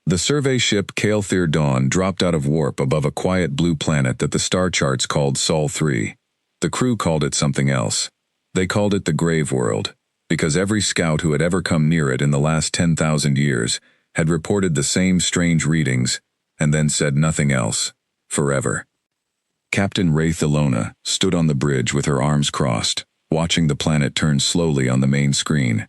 The survey ship Caelthir Dawn dropped out of warp above a quiet blue planet that the star charts called Sol 3. The crew called it something else. They called it the Grave World, because every scout who had ever come near it in the last 10,000 years had reported the same strange readings, and then said nothing else, forever. Captain Wraith Ilona stood on the bridge with her arms crossed, watching the planet turn slowly on the main screen.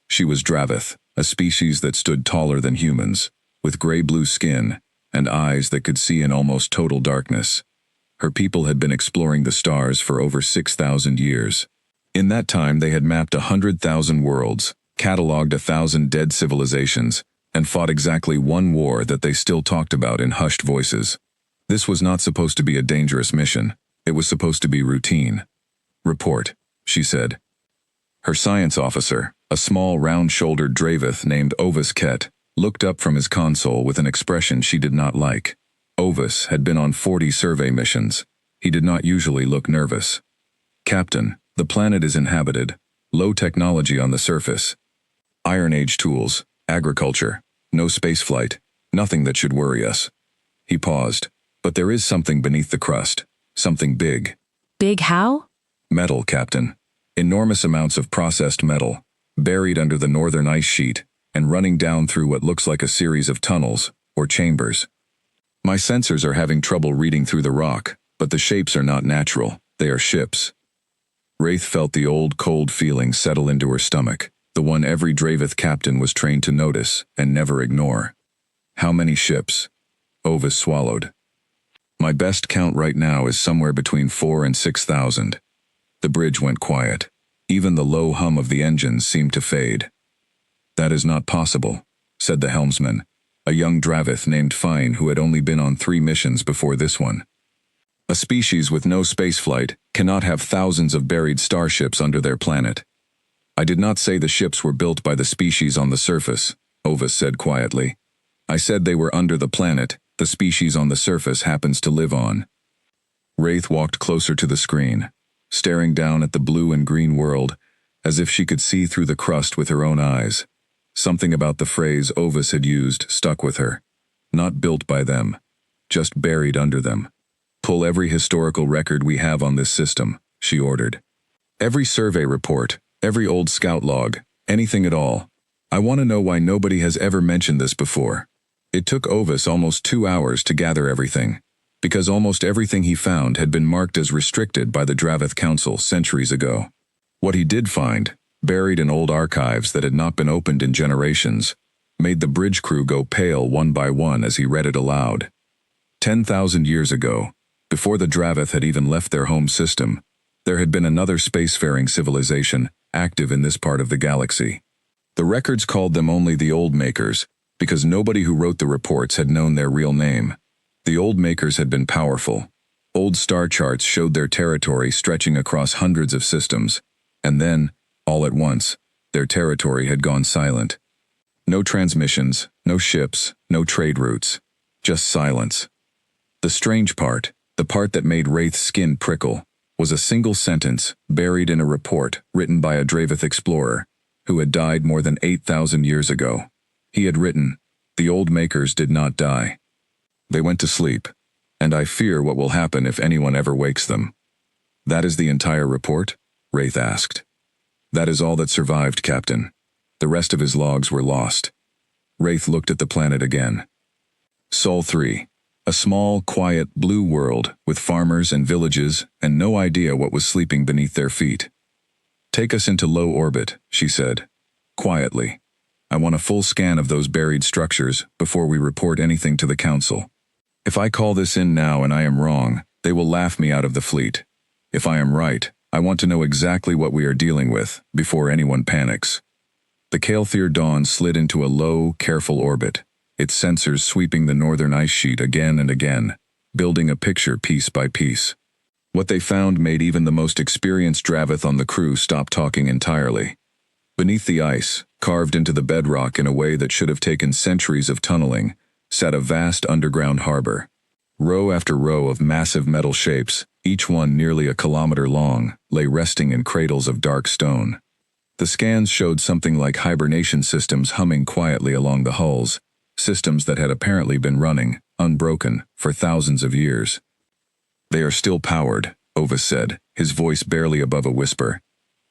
She was Dravith, a species that stood taller than humans, with gray-blue skin and eyes that could see in almost total darkness. Her people had been exploring the stars for over 6,000 years. In that time they had mapped 100,000 worlds, catalogued 1,000 dead civilizations, and fought exactly one war that they still talked about in hushed voices. This was not supposed to be a dangerous mission. It was supposed to be routine. "Report," she said. Her science officer, a small round-shouldered Dravith named Ovis Ket, looked up from his console with an expression she did not like. Ovis had been on 40 survey missions. He did not usually look nervous. "Captain, the planet is inhabited. Low technology on the surface. Iron Age tools, agriculture, no spaceflight, nothing that should worry us." He paused. "But there is something beneath the crust. Something big." "Big how?" "Metal, Captain. Enormous amounts of processed metal, buried under the northern ice sheet and running down through what looks like a series of tunnels or chambers. My sensors are having trouble reading through the rock, but the shapes are not natural. They are ships." Wraith felt the old cold feeling settle into her stomach, the one every Dravith captain was trained to notice and never ignore. "How many ships?" Ovis swallowed. "My best count right now is somewhere between 4,000 and 6,000. The bridge went quiet. Even the low hum of the engines seemed to fade. "That is not possible," said the helmsman, a young Dravith named Fine who had only been on 3 missions before this one. "A species with no spaceflight cannot have thousands of buried starships under their planet." "I did not say the ships were built by the species on the surface," Ovis said quietly. "I said they were under the planet the species on the surface happens to live on." Wraith walked closer to the screen, staring down at the blue and green world as if she could see through the crust with her own eyes. Something about the phrase Ovis had used stuck with her. Not built by them, just buried under them. "Pull every historical record we have on this system," she ordered. "Every survey report, every old scout log, anything at all. I want to know why nobody has ever mentioned this before." It took Ovis almost 2 hours to gather everything, because almost everything he found had been marked as restricted by the Dravith Council centuries ago. What he did find, buried in old archives that had not been opened in generations, made the bridge crew go pale one by one as he read it aloud. 10,000 years ago, before the Dravith had even left their home system, there had been another spacefaring civilization active in this part of the galaxy. The records called them only the Old Makers, because nobody who wrote the reports had known their real name. The Old Makers had been powerful. Old star charts showed their territory stretching across hundreds of systems, and then, all at once, their territory had gone silent. No transmissions, no ships, no trade routes. Just silence. The strange part, the part that made Wraith's skin prickle, was a single sentence buried in a report written by a Dravith explorer who had died more than 8,000 years ago. He had written, "The Old Makers did not die. They went to sleep, and I fear what will happen if anyone ever wakes them." "That is the entire report?" Wraith asked. "That is all that survived, Captain. The rest of his logs were lost." Wraith looked at the planet again. Sol 3, a small, quiet, blue world with farmers and villages and no idea what was sleeping beneath their feet. "Take us into low orbit," she said, quietly. "I want a full scan of those buried structures before we report anything to the Council. If I call this in now and I am wrong, they will laugh me out of the fleet. If I am right, I want to know exactly what we are dealing with before anyone panics." The Caelthir Dawn slid into a low, careful orbit, its sensors sweeping the northern ice sheet again and again, building a picture piece by piece. What they found made even the most experienced Dravith on the crew stop talking entirely. Beneath the ice, carved into the bedrock in a way that should have taken centuries of tunneling, sat a vast underground harbor. Row after row of massive metal shapes, each one nearly a kilometer long, lay resting in cradles of dark stone. The scans showed something like hibernation systems humming quietly along the hulls, systems that had apparently been running, unbroken, for thousands of years. They are still powered, Ovis said, his voice barely above a whisper.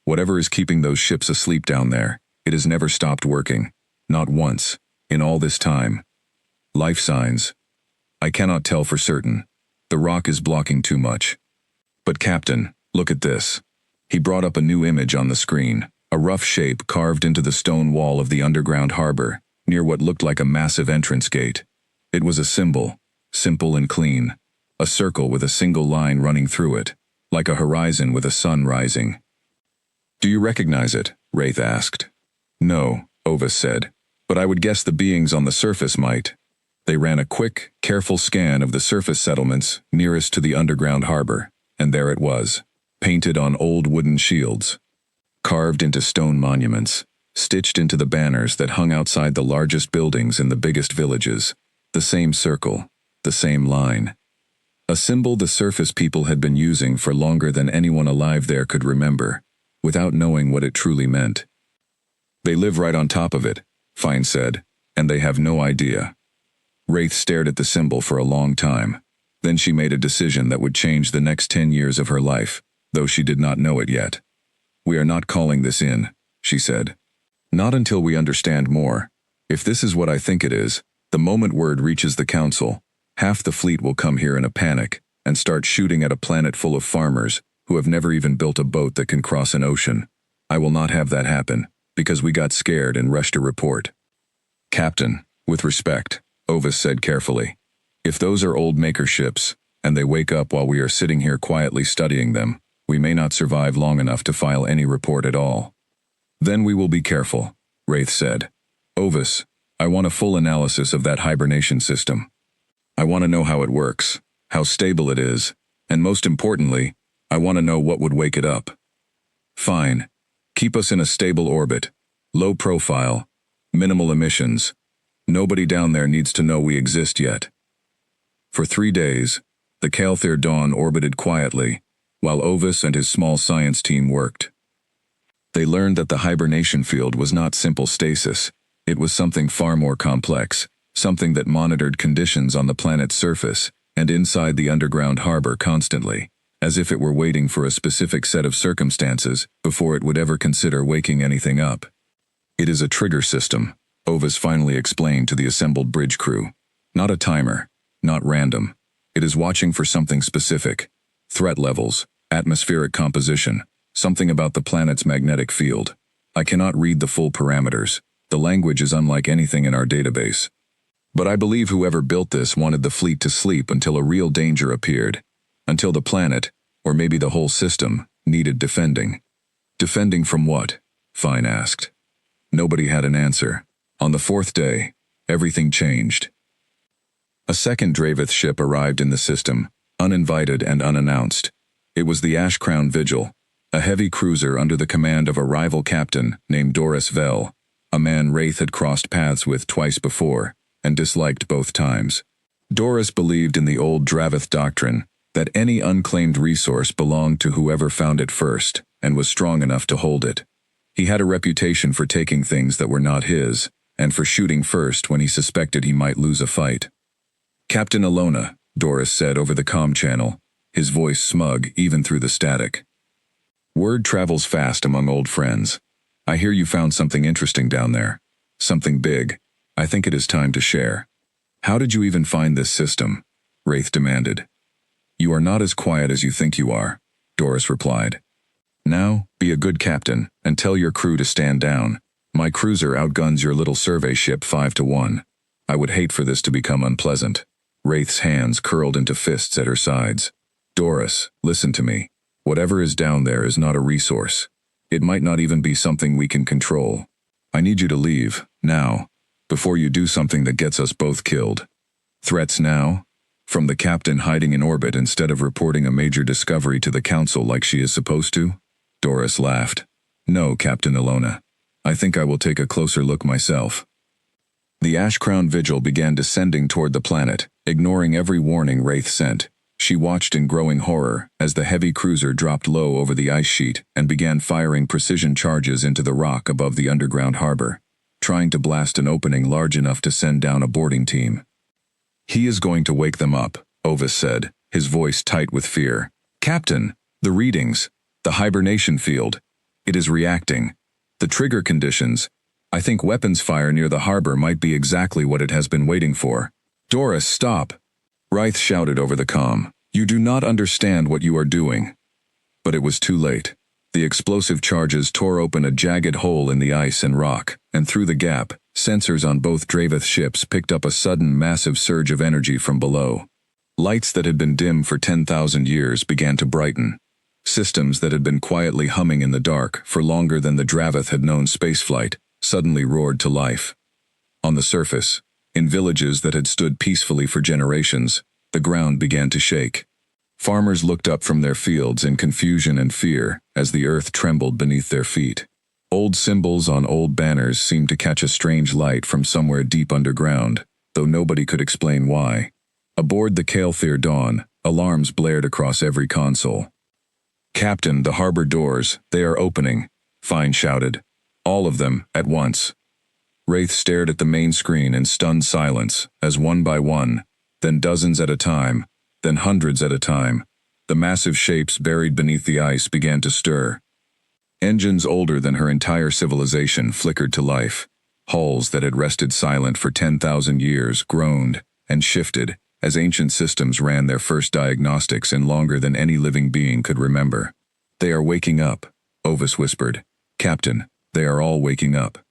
Whatever is keeping those ships asleep down there, it has never stopped working. Not once, in all this time. Life signs. I cannot tell for certain. The rock is blocking too much. But Captain, look at this. He brought up a new image on the screen, a rough shape carved into the stone wall of the underground harbor, near what looked like a massive entrance gate. It was a symbol, simple and clean, a circle with a single line running through it, like a horizon with a sun rising. Do you recognize it? Wraith asked. No, Ovis said, but I would guess the beings on the surface might. They ran a quick, careful scan of the surface settlements nearest to the underground harbor, and there it was, painted on old wooden shields, carved into stone monuments, stitched into the banners that hung outside the largest buildings in the biggest villages, the same circle, the same line. A symbol the surface people had been using for longer than anyone alive there could remember, without knowing what it truly meant. They live right on top of it, Fine said, and they have no idea. Wraith stared at the symbol for a long time. Then she made a decision that would change the next 10 years of her life, though she did not know it yet. We are not calling this in, she said. Not until we understand more. If this is what I think it is, the moment word reaches the council, half the fleet will come here in a panic and start shooting at a planet full of farmers who have never even built a boat that can cross an ocean. I will not have that happen, because we got scared and rushed a report. Captain, with respect, Ovis said carefully. If those are old maker ships, and they wake up while we are sitting here quietly studying them, we may not survive long enough to file any report at all. Then we will be careful, Wraith said. Ovis, I want a full analysis of that hibernation system. I want to know how it works, how stable it is, and most importantly, I want to know what would wake it up. Fine. Keep us in a stable orbit, low profile, minimal emissions. Nobody down there needs to know we exist yet. For 3 days, the Calthair Dawn orbited quietly, while Ovis and his small science team worked. They learned that the hibernation field was not simple stasis. It was something far more complex, something that monitored conditions on the planet's surface and inside the underground harbor constantly, as if it were waiting for a specific set of circumstances before it would ever consider waking anything up. It is a trigger system, Ovis finally explained to the assembled bridge crew. Not a timer, not random. It is watching for something specific. Threat levels, atmospheric composition, something about the planet's magnetic field. I cannot read the full parameters. The language is unlike anything in our database. But I believe whoever built this wanted the fleet to sleep until a real danger appeared. Until the planet, or maybe the whole system, needed defending. Defending from what? Fine asked. Nobody had an answer. On the 4th day, everything changed. A second Dravith ship arrived in the system, uninvited and unannounced. It was the Ash Crown Vigil, a heavy cruiser under the command of a rival captain named Doris Vell, a man Wraith had crossed paths with twice before, and disliked both times. Doris believed in the old Dravith doctrine, that any unclaimed resource belonged to whoever found it first, and was strong enough to hold it. He had a reputation for taking things that were not his, and for shooting first when he suspected he might lose a fight. Captain Alona, Doris said over the comm channel, his voice smug even through the static. Word travels fast among old friends. I hear you found something interesting down there. Something big. I think it is time to share. How did you even find this system? Wraith demanded. You are not as quiet as you think you are, Doris replied. Now, be a good captain, and tell your crew to stand down. My cruiser outguns your little survey ship 5-1. I would hate for this to become unpleasant. Wraith's hands curled into fists at her sides. Doris, listen to me. Whatever is down there is not a resource. It might not even be something we can control. I need you to leave, now, before you do something that gets us both killed. Threats now? From the captain hiding in orbit instead of reporting a major discovery to the council like she is supposed to? Doris laughed. No, Captain Alona. I think I will take a closer look myself. The Ash Crown Vigil began descending toward the planet, ignoring every warning Wraith sent. She watched in growing horror as the heavy cruiser dropped low over the ice sheet and began firing precision charges into the rock above the underground harbor. trying to blast an opening large enough to send down a boarding team. "He is going to wake them up," Ovis said, his voice tight with fear. "Captain, the readings, the hibernation field, it is reacting. The trigger conditions, I think weapons fire near the harbor might be exactly what it has been waiting for." "Doris, stop!" Wraith shouted over the comm. "You do not understand what you are doing." But it was too late. The explosive charges tore open a jagged hole in the ice and rock, and through the gap, sensors on both Draveth ships picked up a sudden massive surge of energy from below. Lights that had been dim for 10,000 years began to brighten. Systems that had been quietly humming in the dark for longer than the Draveth had known spaceflight suddenly roared to life. On the surface, in villages that had stood peacefully for generations, the ground began to shake. Farmers looked up from their fields in confusion and fear as the earth trembled beneath their feet. Old symbols on old banners seemed to catch a strange light from somewhere deep underground, though nobody could explain why. Aboard the Kael'thir Dawn, alarms blared across every console. "Captain, the harbor doors, they are opening," Fine shouted. "All of them, at once." Wraith stared at the main screen in stunned silence, as one by one, then dozens at a time, then hundreds at a time, the massive shapes buried beneath the ice began to stir. Engines older than her entire civilization flickered to life. Hulls that had rested silent for 10,000 years groaned and shifted as ancient systems ran their first diagnostics in longer than any living being could remember. "They are waking up," Ovis whispered. "Captain, they are all waking up."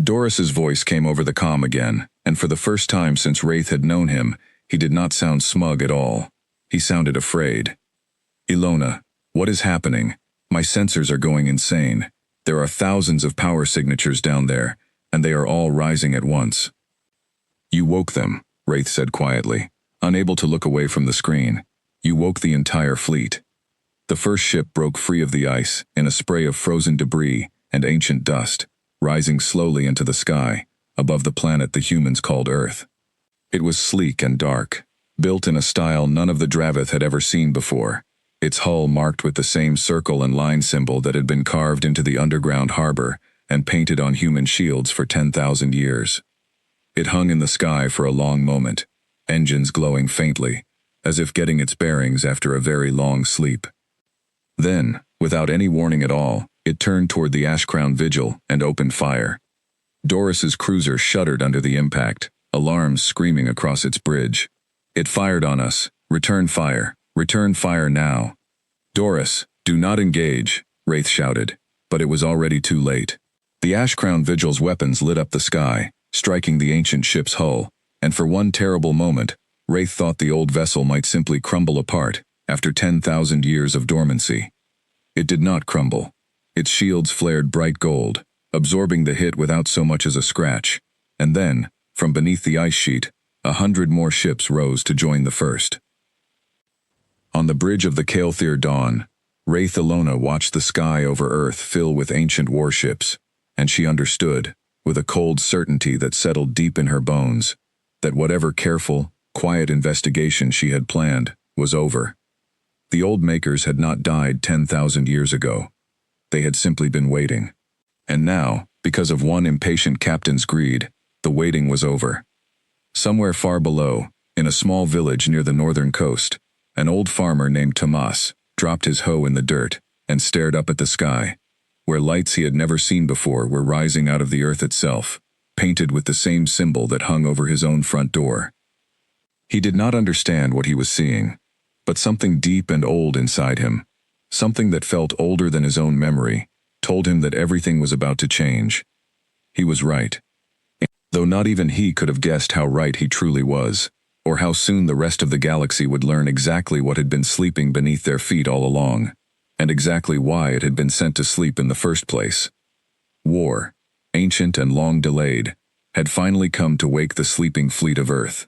Doris's voice came over the comm again, and for the first time since Wraith had known him, he did not sound smug at all. He sounded afraid. "Ilona, what is happening? My sensors are going insane. There are thousands of power signatures down there, and they are all rising at once." "You woke them," Wraith said quietly, unable to look away from the screen. "You woke the entire fleet." The first ship broke free of the ice in a spray of frozen debris and ancient dust, rising slowly into the sky, above the planet the humans called Earth. It was sleek and dark, built in a style none of the Draveth had ever seen before, its hull marked with the same circle and line symbol that had been carved into the underground harbor and painted on human shields for 10,000 years. It hung in the sky for a long moment, engines glowing faintly, as if getting its bearings after a very long sleep. Then, without any warning at all, it turned toward the Ashcrown Vigil and opened fire. Doris's cruiser shuddered under the impact, alarms screaming across its bridge. "It fired on us. Return fire now." "Doris, do not engage," Wraith shouted, but it was already too late. The Ashcrown Vigil's weapons lit up the sky, striking the ancient ship's hull, and for one terrible moment, Wraith thought the old vessel might simply crumble apart after 10,000 years of dormancy. It did not crumble. Its shields flared bright gold, absorbing the hit without so much as a scratch, and then, from beneath the ice sheet, 100 more ships rose to join the first. On the bridge of the Kael'thir Dawn, Wraith Ilona watched the sky over Earth fill with ancient warships, and she understood, with a cold certainty that settled deep in her bones, that whatever careful, quiet investigation she had planned was over. The old makers had not died 10,000 years ago. They had simply been waiting. And now, because of one impatient captain's greed, the waiting was over. Somewhere far below, in a small village near the northern coast, an old farmer named Tomas dropped his hoe in the dirt and stared up at the sky, where lights he had never seen before were rising out of the earth itself, painted with the same symbol that hung over his own front door. He did not understand what he was seeing, but something deep and old inside him, something that felt older than his own memory, told him that everything was about to change. He was right. Though not even he could have guessed how right he truly was, or how soon the rest of the galaxy would learn exactly what had been sleeping beneath their feet all along, and exactly why it had been sent to sleep in the first place. War, ancient and long delayed, had finally come to wake the sleeping fleet of Earth.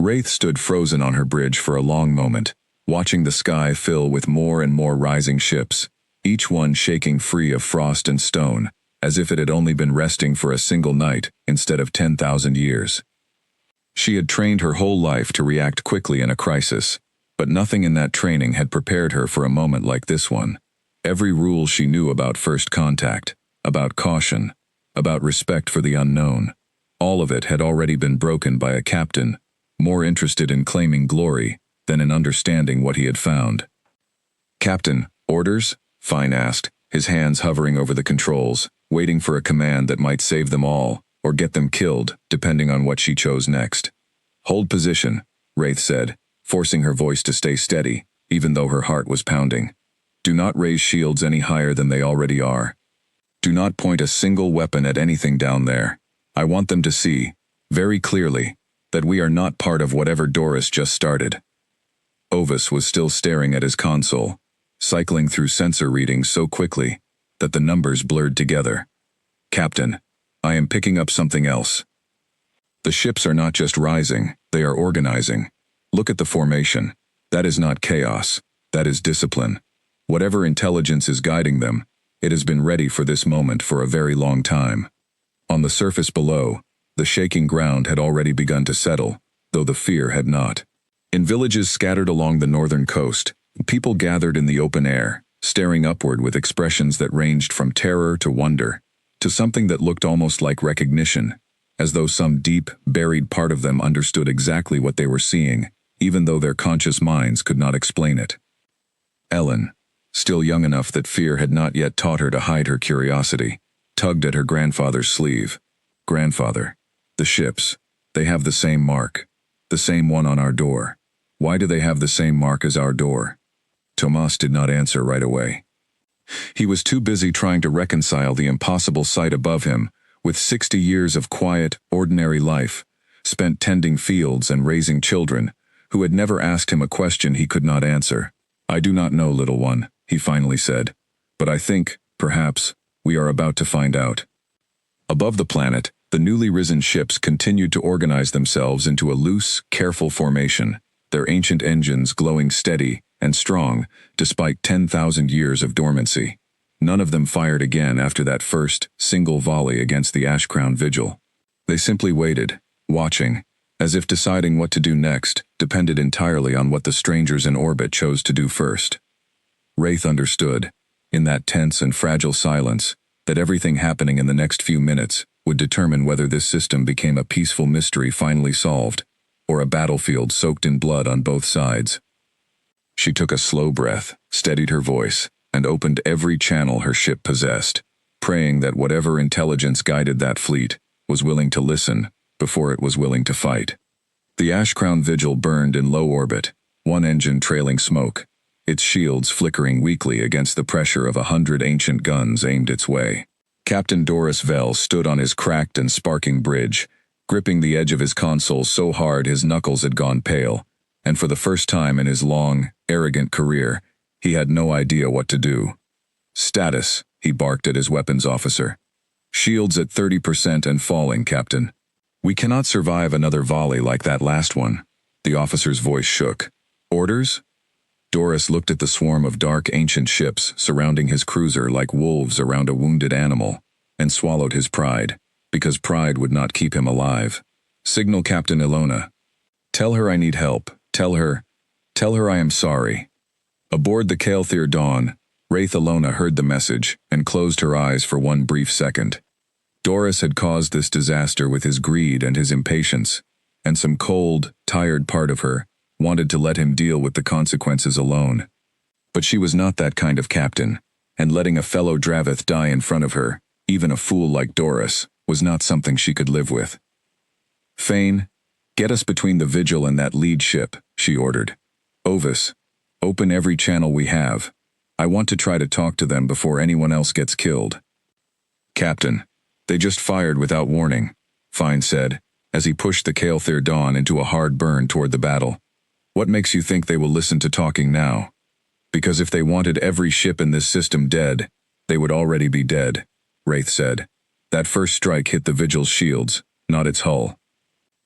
Wraith stood frozen on her bridge for a long moment, watching the sky fill with more and more rising ships, each one shaking free of frost and stone, as if it had only been resting for a single night instead of 10,000 years. She had trained her whole life to react quickly in a crisis, but nothing in that training had prepared her for a moment like this one. Every rule she knew about first contact, about caution, about respect for the unknown. All of it had already been broken by a captain, more interested in claiming glory than in understanding what he had found. "Captain, orders?" Fine asked, his hands hovering over the controls, waiting for a command that might save them all, or get them killed, depending on what she chose next. "Hold position," Wraith said, forcing her voice to stay steady, even though her heart was pounding. "Do not raise shields any higher than they already are. Do not point a single weapon at anything down there. I want them to see, very clearly, that we are not part of whatever Doris just started." Ovis was still staring at his console, cycling through sensor readings so quickly that the numbers blurred together. "Captain, I am picking up something else. The ships are not just rising, they are organizing. Look at the formation. That is not chaos, that is discipline. Whatever intelligence is guiding them, it has been ready for this moment for a very long time." On the surface below, the shaking ground had already begun to settle, though the fear had not. In villages scattered along the northern coast, people gathered in the open air, staring upward with expressions that ranged from terror to wonder, to something that looked almost like recognition, as though some deep, buried part of them understood exactly what they were seeing, even though their conscious minds could not explain it. Ellen, still young enough that fear had not yet taught her to hide her curiosity, tugged at her grandfather's sleeve. "Grandfather, the ships, they have the same mark. The same one on our door. Why do they have the same mark as our door?" Tomas did not answer right away. He was too busy trying to reconcile the impossible sight above him with 60 years of quiet, ordinary life, spent tending fields and raising children, who had never asked him a question he could not answer. "I do not know, little one," he finally said, "but I think, perhaps, we are about to find out." Above the planet, the newly risen ships continued to organize themselves into a loose, careful formation, their ancient engines glowing steady and strong despite 10,000 years of dormancy. None of them fired again after that first, single volley against the Ashcrown Vigil. They simply waited, watching, as if deciding what to do next depended entirely on what the strangers in orbit chose to do first. Wraith understood, in that tense and fragile silence, that everything happening in the next few minutes would determine whether this system became a peaceful mystery finally solved, or a battlefield soaked in blood on both sides. She took a slow breath, steadied her voice, and opened every channel her ship possessed, praying that whatever intelligence guided that fleet was willing to listen before it was willing to fight. The Ashcrown Vigil burned in low orbit, one engine trailing smoke, its shields flickering weakly against the pressure of 100 ancient guns aimed its way. Captain Doris Vell stood on his cracked and sparking bridge, gripping the edge of his console so hard his knuckles had gone pale, and for the first time in his long, arrogant career, he had no idea what to do. "Status," he barked at his weapons officer. "Shields at 30% and falling, Captain. We cannot survive another volley like that last one." The officer's voice shook. "Orders?" Doris looked at the swarm of dark ancient ships surrounding his cruiser like wolves around a wounded animal, and swallowed his pride, because pride would not keep him alive. "Signal Captain Ilona. Tell her I need help. Tell her I am sorry." Aboard the Kael'thir Dawn, Wraith Ilona heard the message and closed her eyes for one brief second. Doris had caused this disaster with his greed and his impatience, and some cold, tired part of her wanted to let him deal with the consequences alone. But she was not that kind of captain, and letting a fellow Dravith die in front of her, even a fool like Doris, was not something she could live with. "Fane, get us between the Vigil and that lead ship," she ordered. "Ovis, open every channel we have. I want to try to talk to them before anyone else gets killed." "Captain, they just fired without warning," Fine said, as he pushed the Kael'thir Dawn into a hard burn toward the battle. "What makes you think they will listen to talking now? Because if they wanted every ship in this system dead, they would already be dead," Wraith said. "That first strike hit the Vigil's shields, not its hull.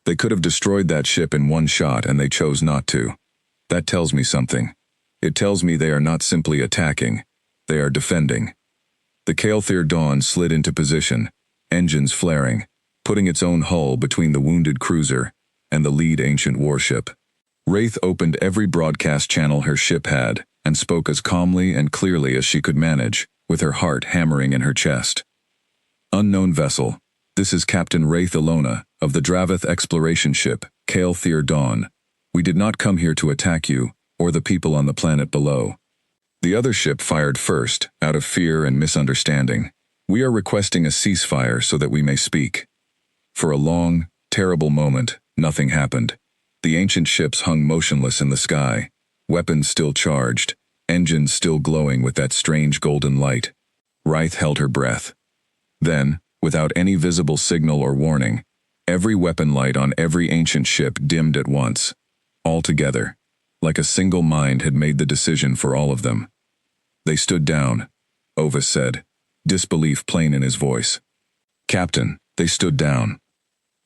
They could have destroyed that ship in one shot and they chose not to. That tells me something. It tells me they are not simply attacking, they are defending." The Kael'thir Dawn slid into position, engines flaring, putting its own hull between the wounded cruiser and the lead ancient warship. Wraith opened every broadcast channel her ship had and spoke as calmly and clearly as she could manage, with her heart hammering in her chest. Unknown vessel. This is Captain Wraith Ilona of the Draveth exploration ship, Kale Thir Dawn. We did not come here to attack you, or the people on the planet below. The other ship fired first, out of fear and misunderstanding. We are requesting a ceasefire so that we may speak. For a long, terrible moment, nothing happened. The ancient ships hung motionless in the sky, weapons still charged, engines still glowing with that strange golden light. Wraith held her breath. Then, without any visible signal or warning, every weapon light on every ancient ship dimmed at once. All together, like a single mind had made the decision for all of them. They stood down, Ovis said, disbelief plain in his voice. Captain, they stood down.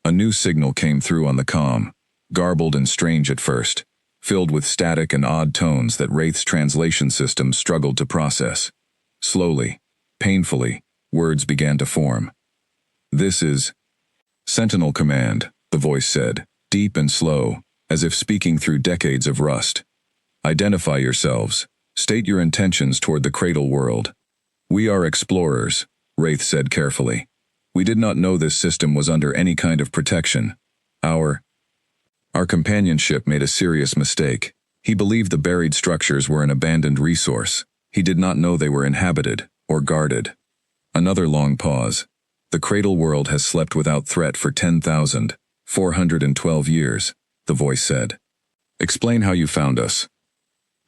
A new signal came through on the comm, garbled and strange at first, filled with static and odd tones that Wraith's translation system struggled to process. Slowly, painfully, words began to form. This is Sentinel Command, the voice said, deep and slow, as if speaking through decades of rust. Identify yourselves. State your intentions toward the Cradle world. We are explorers, Wraith said carefully. We did not know this system was under any kind of protection. Our companion ship made a serious mistake. He believed the buried structures were an abandoned resource. He did not know they were inhabited or guarded. Another long pause. The Cradle world has slept without threat for 10,412 years, the voice said. Explain how you found us.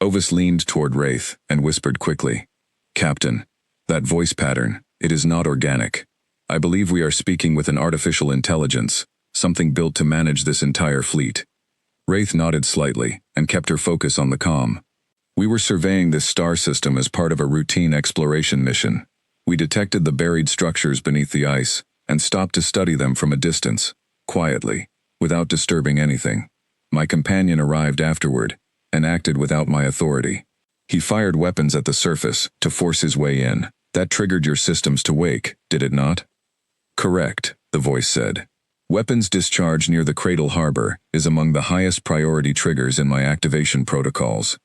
Ovis leaned toward Wraith and whispered quickly. Captain, that voice pattern, it is not organic. I believe we are speaking with an artificial intelligence, something built to manage this entire fleet. Wraith nodded slightly and kept her focus on the comm. We were surveying this star system as part of a routine exploration mission. We detected the buried structures beneath the ice and stopped to study them from a distance, quietly, without disturbing anything. My companion arrived afterward and acted without my authority. He fired weapons at the surface to force his way in. That triggered your systems to wake, did it not? Correct, the voice said. Weapons discharge near the Cradle Harbor is among the highest priority triggers in my activation protocols.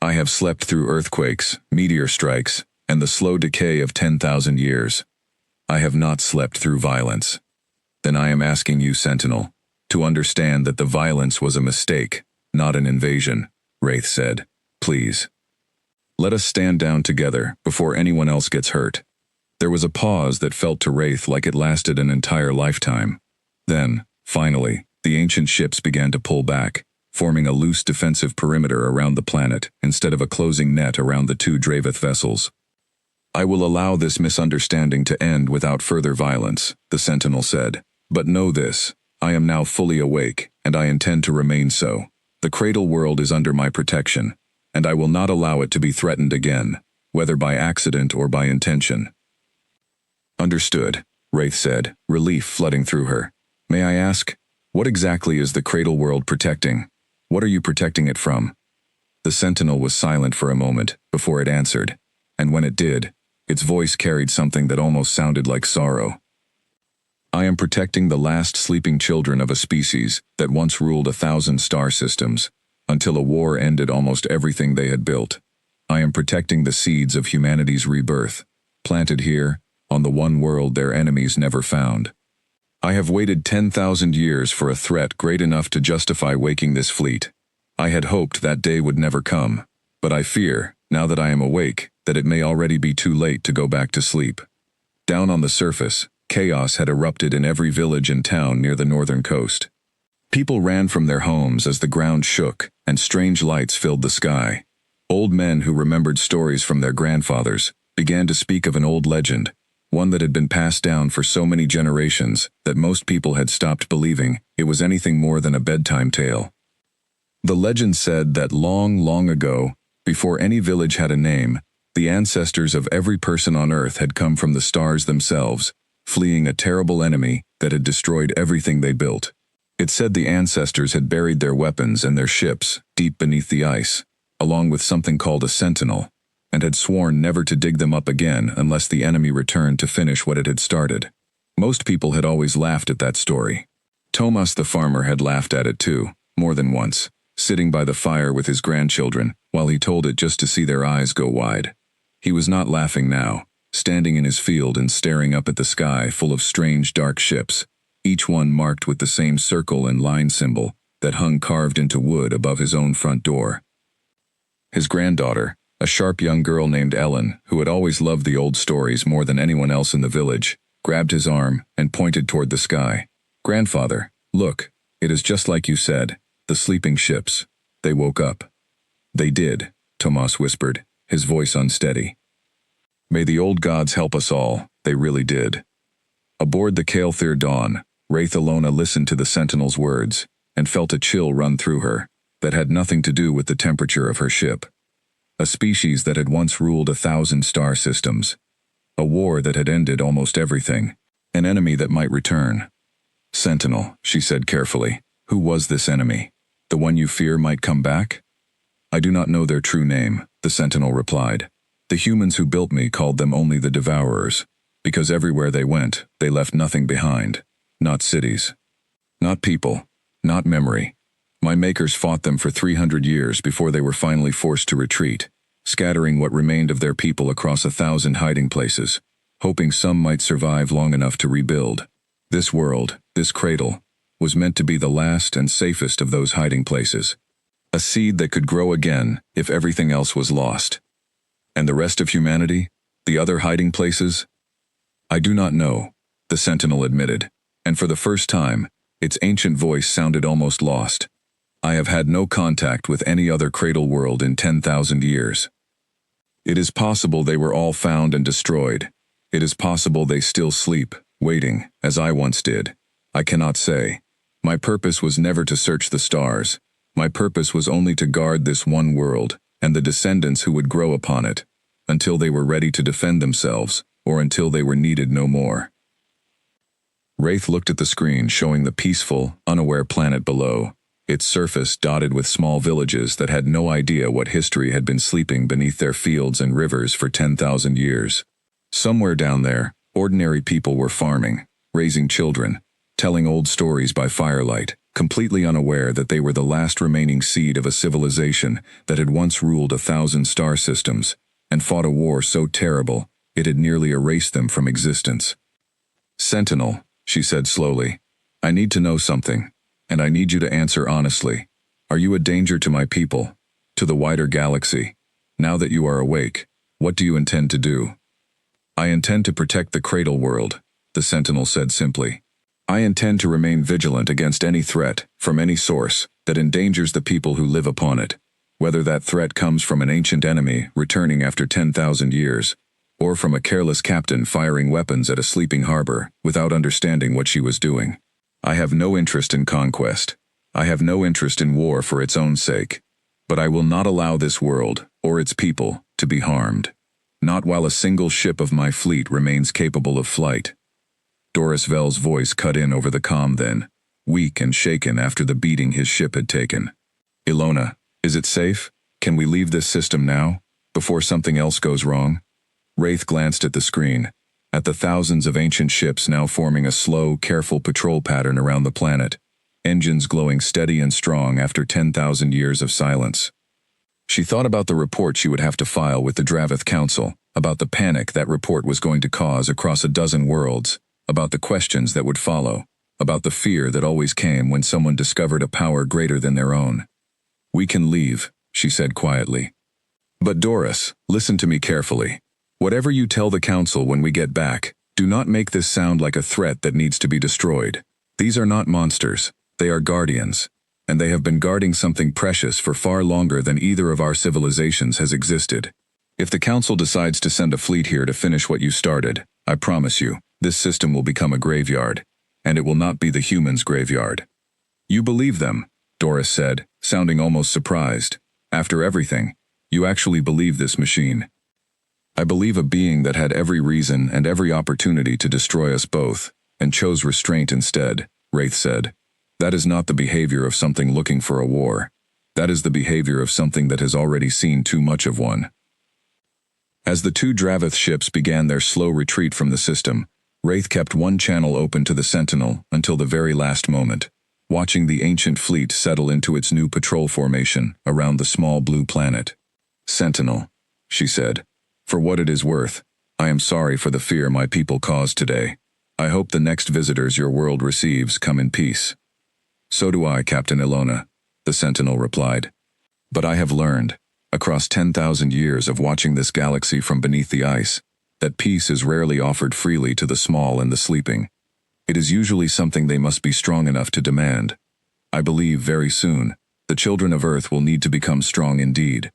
I have slept through earthquakes, meteor strikes, and the slow decay of 10,000 years. I have not slept through violence. Then I am asking you, Sentinel, to understand that the violence was a mistake, not an invasion, Wraith said. Please. Let us stand down together before anyone else gets hurt. There was a pause that felt to Wraith like it lasted an entire lifetime. Then, finally, the ancient ships began to pull back, forming a loose defensive perimeter around the planet instead of a closing net around the two Draveth vessels. I will allow this misunderstanding to end without further violence, the Sentinel said. But know this, I am now fully awake, and I intend to remain so. The Cradle world is under my protection, and I will not allow it to be threatened again, whether by accident or by intention. Understood, Wraith said, relief flooding through her. May I ask, what exactly is the Cradle world protecting? What are you protecting it from? The Sentinel was silent for a moment before it answered, and when it did, its voice carried something that almost sounded like sorrow. I am protecting the last sleeping children of a species that once ruled 1,000 star systems, until a war ended almost everything they had built. I am protecting the seeds of humanity's rebirth, planted here, on the one world their enemies never found. I have waited 10,000 years for a threat great enough to justify waking this fleet. I had hoped that day would never come, but I fear, now that I am awake, that it may already be too late to go back to sleep. Down on the surface, chaos had erupted in every village and town near the northern coast. People ran from their homes as the ground shook and strange lights filled the sky. Old men who remembered stories from their grandfathers began to speak of an old legend, one that had been passed down for so many generations that most people had stopped believing it was anything more than a bedtime tale. The legend said that long, long ago, before any village had a name, the ancestors of every person on Earth had come from the stars themselves, fleeing a terrible enemy that had destroyed everything they built. It said the ancestors had buried their weapons and their ships deep beneath the ice, along with something called a sentinel, and had sworn never to dig them up again unless the enemy returned to finish what it had started. Most people had always laughed at that story. Tomas the farmer had laughed at it too, more than once, sitting by the fire with his grandchildren while he told it just to see their eyes go wide. He was not laughing now. standing in his field and staring up at the sky full of strange dark ships, each one marked with the same circle and line symbol that hung carved into wood above his own front door. His granddaughter, a sharp young girl named Ellen, who had always loved the old stories more than anyone else in the village, grabbed his arm and pointed toward the sky. "Grandfather, look, it is just like you said, the sleeping ships. They woke up." "They did," Tomas whispered, his voice unsteady. "May the old gods help us all, they really did." Aboard the Kael'thir Dawn, Wraith Ilona listened to the Sentinel's words and felt a chill run through her that had nothing to do with the temperature of her ship. A species that had once ruled 1,000 star systems. A war that had ended almost everything. An enemy that might return. "Sentinel," she said carefully. "Who was this enemy? The one you fear might come back?" "I do not know their true name," the Sentinel replied. "The humans who built me called them only the Devourers, because everywhere they went, they left nothing behind. Not cities. Not people. Not memory. My makers fought them for 300 years before they were finally forced to retreat, scattering what remained of their people across 1,000 hiding places, hoping some might survive long enough to rebuild. This world, this cradle, was meant to be the last and safest of those hiding places. A seed that could grow again if everything else was lost. And the rest of humanity? The other hiding places? I do not know, the Sentinel admitted, and for the first time, its ancient voice sounded almost lost. I have had no contact with any other cradle world in 10,000 years. It is possible they were all found and destroyed. It is possible they still sleep, waiting, as I once did. I cannot say. My purpose was never to search the stars. My purpose was only to guard this one world, and the descendants who would grow upon it, until they were ready to defend themselves, or until they were needed no more. Wraith looked at the screen showing the peaceful, unaware planet below, its surface dotted with small villages that had no idea what history had been sleeping beneath their fields and rivers for 10,000 years. Somewhere down there, ordinary people were farming, raising children, telling old stories by firelight, completely unaware that they were the last remaining seed of a civilization that had once ruled 1,000 star systems, and fought a war so terrible it had nearly erased them from existence. "Sentinel," she said slowly, "I need to know something. And I need you to answer honestly. Are you a danger to my people, to the wider galaxy? Now that you are awake, what do you intend to do?" "I intend to protect the cradle world," the Sentinel said simply. "I intend to remain vigilant against any threat, from any source, that endangers the people who live upon it, whether that threat comes from an ancient enemy returning after 10,000 years, or from a careless captain firing weapons at a sleeping harbor without understanding what she was doing. I have no interest in conquest. I have no interest in war for its own sake. But I will not allow this world, or its people, to be harmed. Not while a single ship of my fleet remains capable of flight." Doris Vell's voice cut in over the comm then, weak and shaken after the beating his ship had taken. "Ilona, is it safe? Can we leave this system now, before something else goes wrong?" Wraith glanced at the screen, at the thousands of ancient ships now forming a slow, careful patrol pattern around the planet, engines glowing steady and strong after 10,000 years of silence. She thought about the report she would have to file with the Dravith Council, about the panic that report was going to cause across a dozen worlds, about the questions that would follow, about the fear that always came when someone discovered a power greater than their own. "We can leave," she said quietly. "But Doris, listen to me carefully. Whatever you tell the Council when we get back, do not make this sound like a threat that needs to be destroyed. These are not monsters, they are guardians, and they have been guarding something precious for far longer than either of our civilizations has existed. If the Council decides to send a fleet here to finish what you started, I promise you, this system will become a graveyard, and it will not be the humans' graveyard." "You believe them," Doris said, sounding almost surprised. "After everything, you actually believe this machine." "I believe a being that had every reason and every opportunity to destroy us both, and chose restraint instead," Wraith said. "That is not the behavior of something looking for a war. That is the behavior of something that has already seen too much of one." As the two Dravith ships began their slow retreat from the system, Wraith kept one channel open to the Sentinel until the very last moment, watching the ancient fleet settle into its new patrol formation around the small blue planet. "Sentinel," she said. "For what it is worth, I am sorry for the fear my people caused today. I hope the next visitors your world receives come in peace." "So do I, Captain Ilona," the sentinel replied. "But I have learned, across 10,000 years of watching this galaxy from beneath the ice, that peace is rarely offered freely to the small and the sleeping. It is usually something they must be strong enough to demand. I believe very soon, the children of Earth will need to become strong indeed."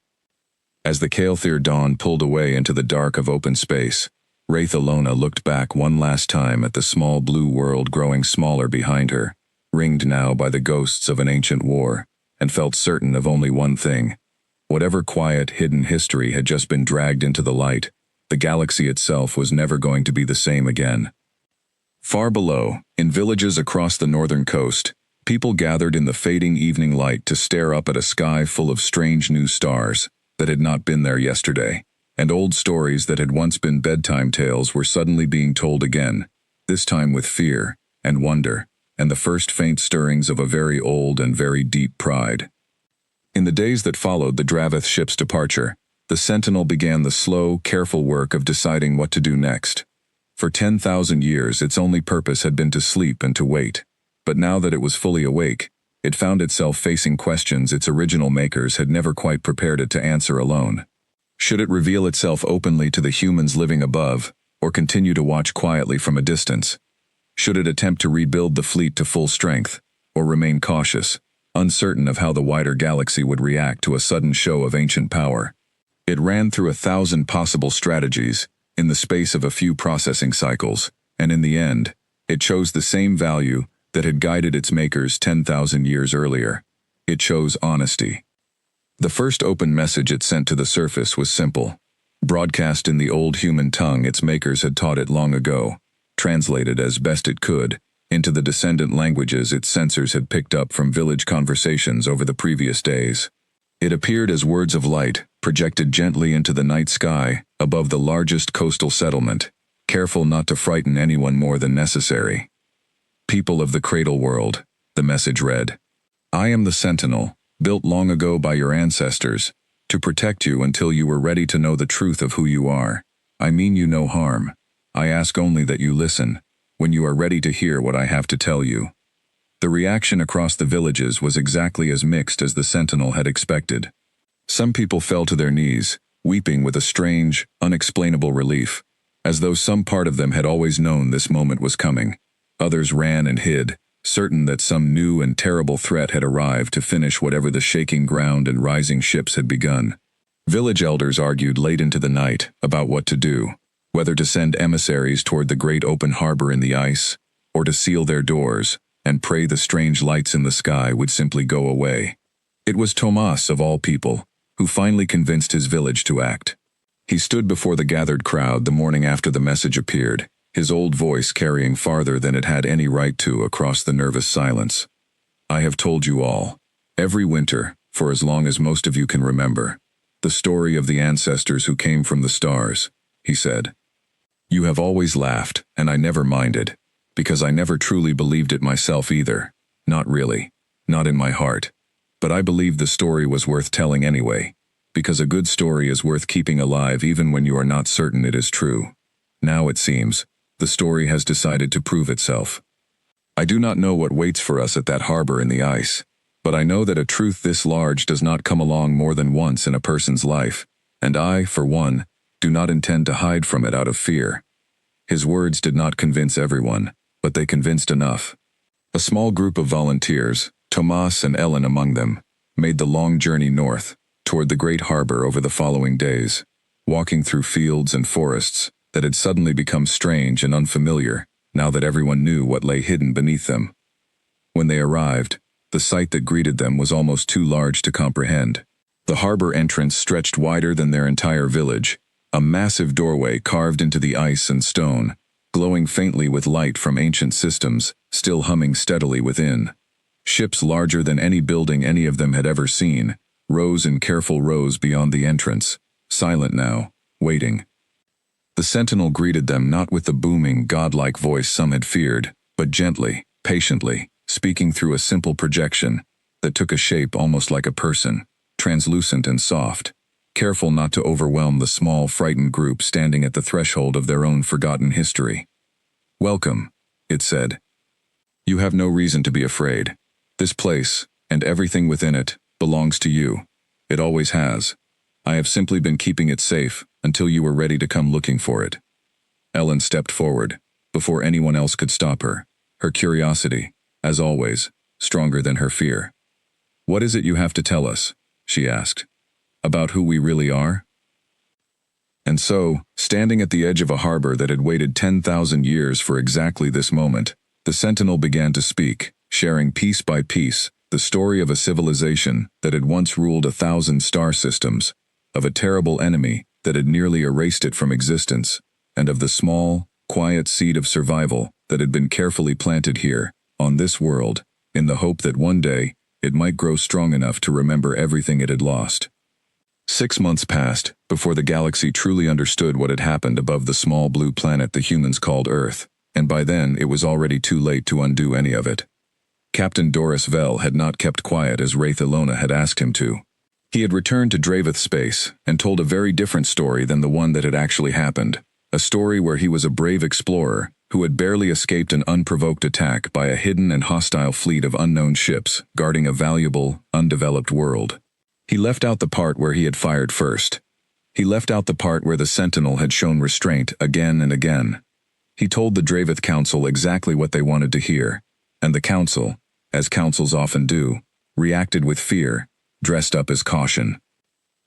As the Kael'thir dawn pulled away into the dark of open space, Wraith Ilona looked back one last time at the small blue world growing smaller behind her, ringed now by the ghosts of an ancient war, and felt certain of only one thing. Whatever quiet, hidden history had just been dragged into the light, the galaxy itself was never going to be the same again. Far below, in villages across the northern coast, people gathered in the fading evening light to stare up at a sky full of strange new stars that had not been there yesterday, and old stories that had once been bedtime tales were suddenly being told again, this time with fear and wonder, and the first faint stirrings of a very old and very deep pride. In the days that followed the Dravith ship's departure, the Sentinel began the slow, careful work of deciding what to do next. For 10,000 years its only purpose had been to sleep and to wait, but now that it was fully awake, it found itself facing questions its original makers had never quite prepared it to answer alone. Should it reveal itself openly to the humans living above, or continue to watch quietly from a distance? Should it attempt to rebuild the fleet to full strength, or remain cautious, uncertain of how the wider galaxy would react to a sudden show of ancient power? It ran through 1,000 possible strategies, in the space of a few processing cycles, and in the end, it chose the same value that had guided its makers 10,000 years earlier. It chose honesty. The first open message it sent to the surface was simple, broadcast in the old human tongue its makers had taught it long ago, translated as best it could into the descendant languages its sensors had picked up from village conversations over the previous days. It appeared as words of light, projected gently into the night sky above the largest coastal settlement, careful not to frighten anyone more than necessary. "People of the Cradle World," the message read, "I am the Sentinel, built long ago by your ancestors, to protect you until you were ready to know the truth of who you are. I mean you no harm. I ask only that you listen, when you are ready to hear what I have to tell you." The reaction across the villages was exactly as mixed as the Sentinel had expected. Some people fell to their knees, weeping with a strange, unexplainable relief, as though some part of them had always known this moment was coming. Others ran and hid, certain that some new and terrible threat had arrived to finish whatever the shaking ground and rising ships had begun. Village elders argued late into the night about what to do, whether to send emissaries toward the great open harbor in the ice, or to seal their doors and pray the strange lights in the sky would simply go away. It was Tomas, of all people, who finally convinced his village to act. He stood before the gathered crowd the morning after the message appeared, his old voice carrying farther than it had any right to across the nervous silence. "I have told you all, every winter, for as long as most of you can remember, the story of the ancestors who came from the stars," he said. "You have always laughed, and I never minded, because I never truly believed it myself either. Not really. Not in my heart. But I believed the story was worth telling anyway, because a good story is worth keeping alive even when you are not certain it is true. Now it seems, the story has decided to prove itself. I do not know what waits for us at that harbor in the ice, but I know that a truth this large does not come along more than once in a person's life, and I, for one, do not intend to hide from it out of fear." His words did not convince everyone, but they convinced enough. A small group of volunteers, Tomas and Ellen among them, made the long journey north, toward the great harbor over the following days, walking through fields and forests that had suddenly become strange and unfamiliar now that everyone knew what lay hidden beneath them. When they arrived, the sight that greeted them was almost too large to comprehend. The harbor entrance stretched wider than their entire village, a massive doorway carved into the ice and stone, glowing faintly with light from ancient systems, still humming steadily within. Ships larger than any building any of them had ever seen, rose in careful rows beyond the entrance, silent now, waiting. The Sentinel greeted them not with the booming, godlike voice some had feared, but gently, patiently, speaking through a simple projection that took a shape almost like a person, translucent and soft. careful not to overwhelm the small, frightened group standing at the threshold of their own forgotten history. "Welcome," it said. "You have no reason to be afraid. This place, and everything within it, belongs to you. It always has. I have simply been keeping it safe until you were ready to come looking for it." Ellen stepped forward, before anyone else could stop her, her curiosity, as always, stronger than her fear. "What is it you have to tell us?" she asked. "About who we really are?" And so, standing at the edge of a harbor that had waited 10,000 years for exactly this moment, the Sentinel began to speak, sharing piece by piece the story of a civilization that had once ruled 1,000 star systems, of a terrible enemy that had nearly erased it from existence, and of the small, quiet seed of survival that had been carefully planted here, on this world, in the hope that one day it might grow strong enough to remember everything it had lost. 6 months passed before the galaxy truly understood what had happened above the small blue planet the humans called Earth, and by then it was already too late to undo any of it. Captain Doris Vell had not kept quiet as Wraith Ilona had asked him to. He had returned to Draveth space and told a very different story than the one that had actually happened, a story where he was a brave explorer who had barely escaped an unprovoked attack by a hidden and hostile fleet of unknown ships guarding a valuable, undeveloped world. He left out the part where he had fired first. He left out the part where the Sentinel had shown restraint again and again. He told the Draveth Council exactly what they wanted to hear, and the Council, as councils often do, reacted with fear, dressed up as caution.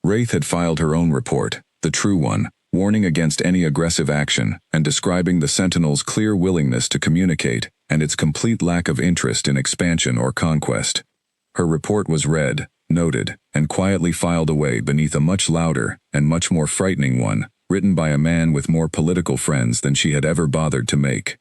Wraith had filed her own report, the true one, warning against any aggressive action and describing the Sentinel's clear willingness to communicate and its complete lack of interest in expansion or conquest. Her report was read, noted, and quietly filed away beneath a much louder and much more frightening one, written by a man with more political friends than she had ever bothered to make.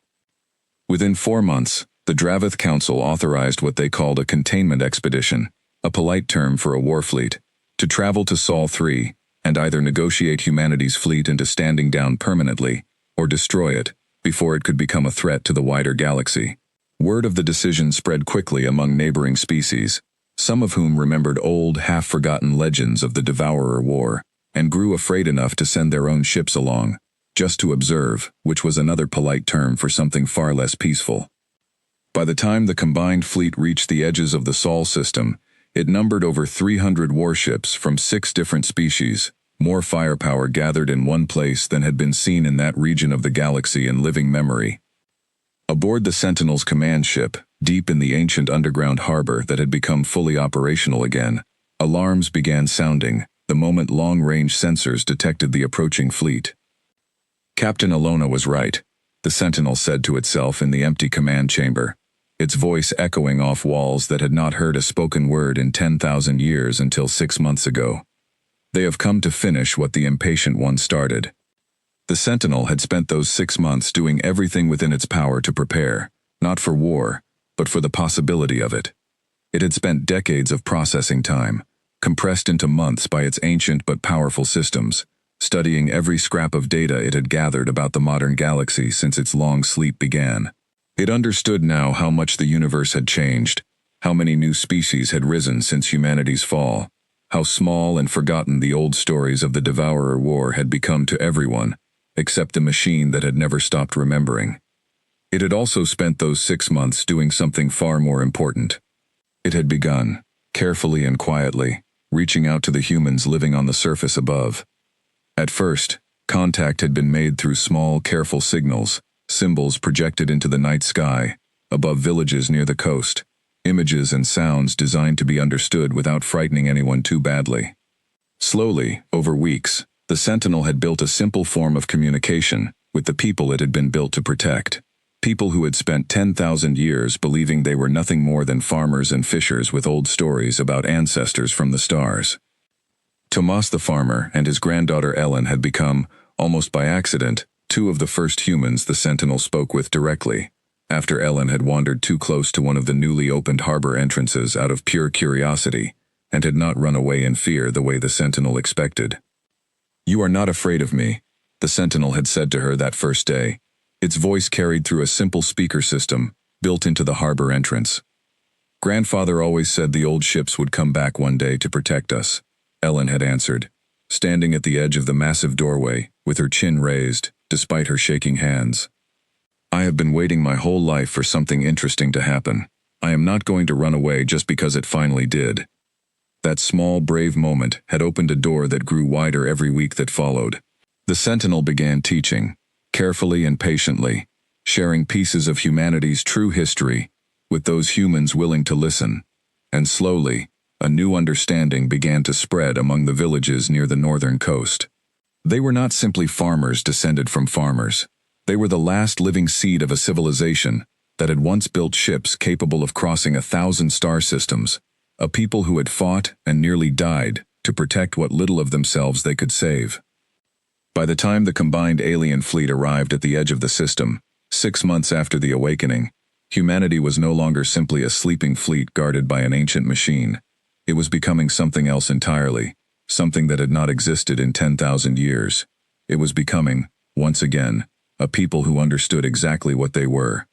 Within 4 months, the Draveth Council authorized what they called a containment expedition, a polite term for a warfleet, to travel to Sol 3 and either negotiate humanity's fleet into standing down permanently or destroy it before it could become a threat to the wider galaxy. Word of the decision spread quickly among neighboring species, some of whom remembered old, half-forgotten legends of the Devourer War, and grew afraid enough to send their own ships along, just to observe, which was another polite term for something far less peaceful. By the time the combined fleet reached the edges of the Sol system, it numbered over 300 warships from 6 different species, more firepower gathered in one place than had been seen in that region of the galaxy in living memory. Aboard the Sentinel's command ship, deep in the ancient underground harbor that had become fully operational again, alarms began sounding the moment long-range sensors detected the approaching fleet. Captain Ilona was right, the Sentinel said to itself in the empty command chamber, its voice echoing off walls that had not heard a spoken word in 10,000 years until 6 months ago. They have come to finish what the impatient one started. The Sentinel had spent those 6 months doing everything within its power to prepare, not for war, but for the possibility of it. It had spent decades of processing time, compressed into months by its ancient but powerful systems, studying every scrap of data it had gathered about the modern galaxy since its long sleep began. It understood now how much the universe had changed, how many new species had risen since humanity's fall, how small and forgotten the old stories of the Devourer War had become to everyone, except the machine that had never stopped remembering. It had also spent those 6 months doing something far more important. It had begun, carefully and quietly, reaching out to the humans living on the surface above. At first, contact had been made through small, careful signals, symbols projected into the night sky, above villages near the coast, images and sounds designed to be understood without frightening anyone too badly. Slowly, over weeks, the Sentinel had built a simple form of communication with the people it had been built to protect. People who had spent 10,000 years believing they were nothing more than farmers and fishers with old stories about ancestors from the stars. Tomas the farmer and his granddaughter Ellen had become, almost by accident, 2 of the first humans the Sentinel spoke with directly, after Ellen had wandered too close to one of the newly opened harbor entrances out of pure curiosity, and had not run away in fear the way the Sentinel expected. "You are not afraid of me," the Sentinel had said to her that first day, its voice carried through a simple speaker system built into the harbor entrance. "Grandfather always said the old ships would come back one day to protect us," Ellen had answered, standing at the edge of the massive doorway, with her chin raised, despite her shaking hands. I have been waiting my whole life for something interesting to happen. I am not going to run away just because it finally did. That small, brave moment had opened a door that grew wider every week that followed. The Sentinel began teaching, carefully and patiently, sharing pieces of humanity's true history with those humans willing to listen. And slowly, a new understanding began to spread among the villages near the northern coast. They were not simply farmers descended from farmers. They were the last living seed of a civilization that had once built ships capable of crossing 1,000 star systems, a people who had fought and nearly died to protect what little of themselves they could save. By the time the combined alien fleet arrived at the edge of the system, 6 months after the awakening, humanity was no longer simply a sleeping fleet guarded by an ancient machine. It was becoming something else entirely, something that had not existed in 10,000 years. It was becoming, once again, a people who understood exactly what they were.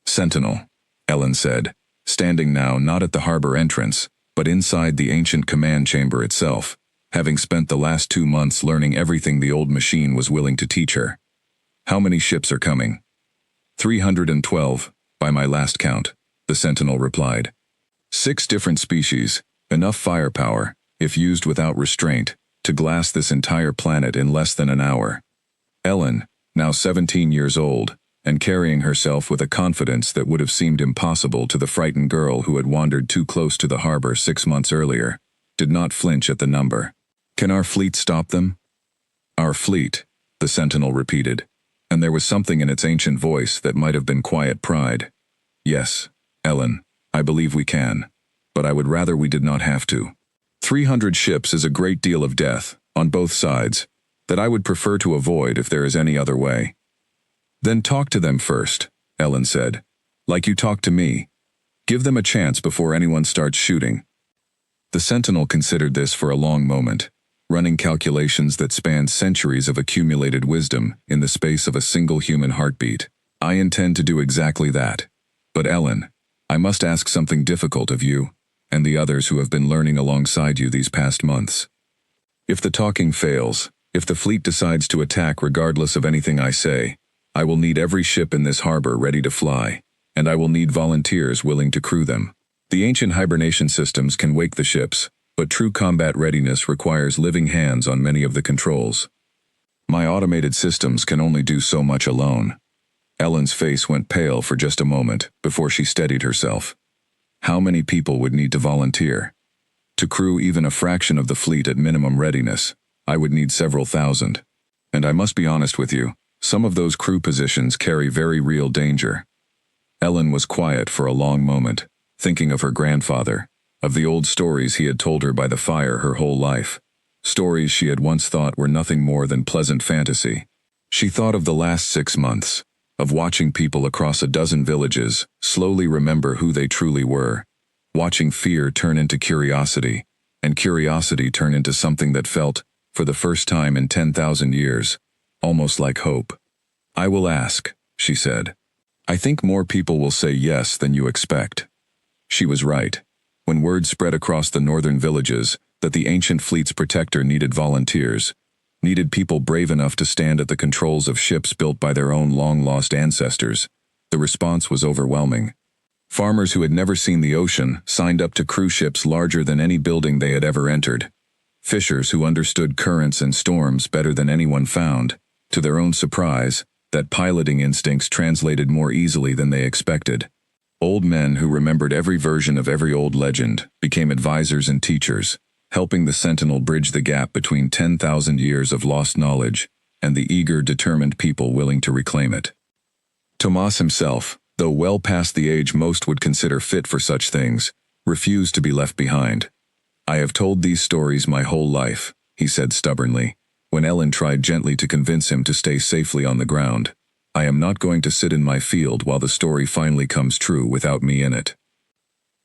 Sentinel, Ellen said, standing now not at the harbor entrance, but inside the ancient command chamber itself, having spent the last 2 months learning everything the old machine was willing to teach her. How many ships are coming? 312, by my last count, the Sentinel replied. 6 different species, enough firepower, if used without restraint, to glass this entire planet in less than an hour. Ellen, now 17 years old, and carrying herself with a confidence that would have seemed impossible to the frightened girl who had wandered too close to the harbor 6 months earlier, did not flinch at the number. Can our fleet stop them? Our fleet, the Sentinel repeated, and there was something in its ancient voice that might have been quiet pride. Yes, Ellen, I believe we can, but I would rather we did not have to. 300 ships is a great deal of death, on both sides, that I would prefer to avoid if there is any other way. Then talk to them first, Ellen said, like you talk to me. Give them a chance before anyone starts shooting. The Sentinel considered this for a long moment, running calculations that spanned centuries of accumulated wisdom in the space of a single human heartbeat. I intend to do exactly that. But Ellen, I must ask something difficult of you, and the others who have been learning alongside you these past months. If the talking fails, if the fleet decides to attack regardless of anything I say, I will need every ship in this harbor ready to fly, and I will need volunteers willing to crew them. The ancient hibernation systems can wake the ships, but true combat readiness requires living hands on many of the controls. My automated systems can only do so much alone. Ellen's face went pale for just a moment before she steadied herself. How many people would need to volunteer? To crew even a fraction of the fleet at minimum readiness, I would need several thousand. And I must be honest with you, some of those crew positions carry very real danger. Ellen was quiet for a long moment, thinking of her grandfather, of the old stories he had told her by the fire her whole life, stories she had once thought were nothing more than pleasant fantasy. She thought of the last 6 months, of watching people across a dozen villages slowly remember who they truly were, watching fear turn into curiosity, and curiosity turn into something that felt, for the first time in 10,000 years, almost like hope. I will ask, she said. I think more people will say yes than you expect. She was right. When word spread across the northern villages that the ancient fleet's protector needed volunteers, needed people brave enough to stand at the controls of ships built by their own long-lost ancestors, the response was overwhelming. Farmers who had never seen the ocean signed up to crew ships larger than any building they had ever entered. Fishers who understood currents and storms better than anyone found, to their own surprise, that piloting instincts translated more easily than they expected. Old men who remembered every version of every old legend became advisors and teachers, helping the Sentinel bridge the gap between 10,000 years of lost knowledge and the eager, determined people willing to reclaim it. Tomas himself, though well past the age most would consider fit for such things, refused to be left behind. I have told these stories my whole life, he said stubbornly, when Ellen tried gently to convince him to stay safely on the ground. I am not going to sit in my field while the story finally comes true without me in it.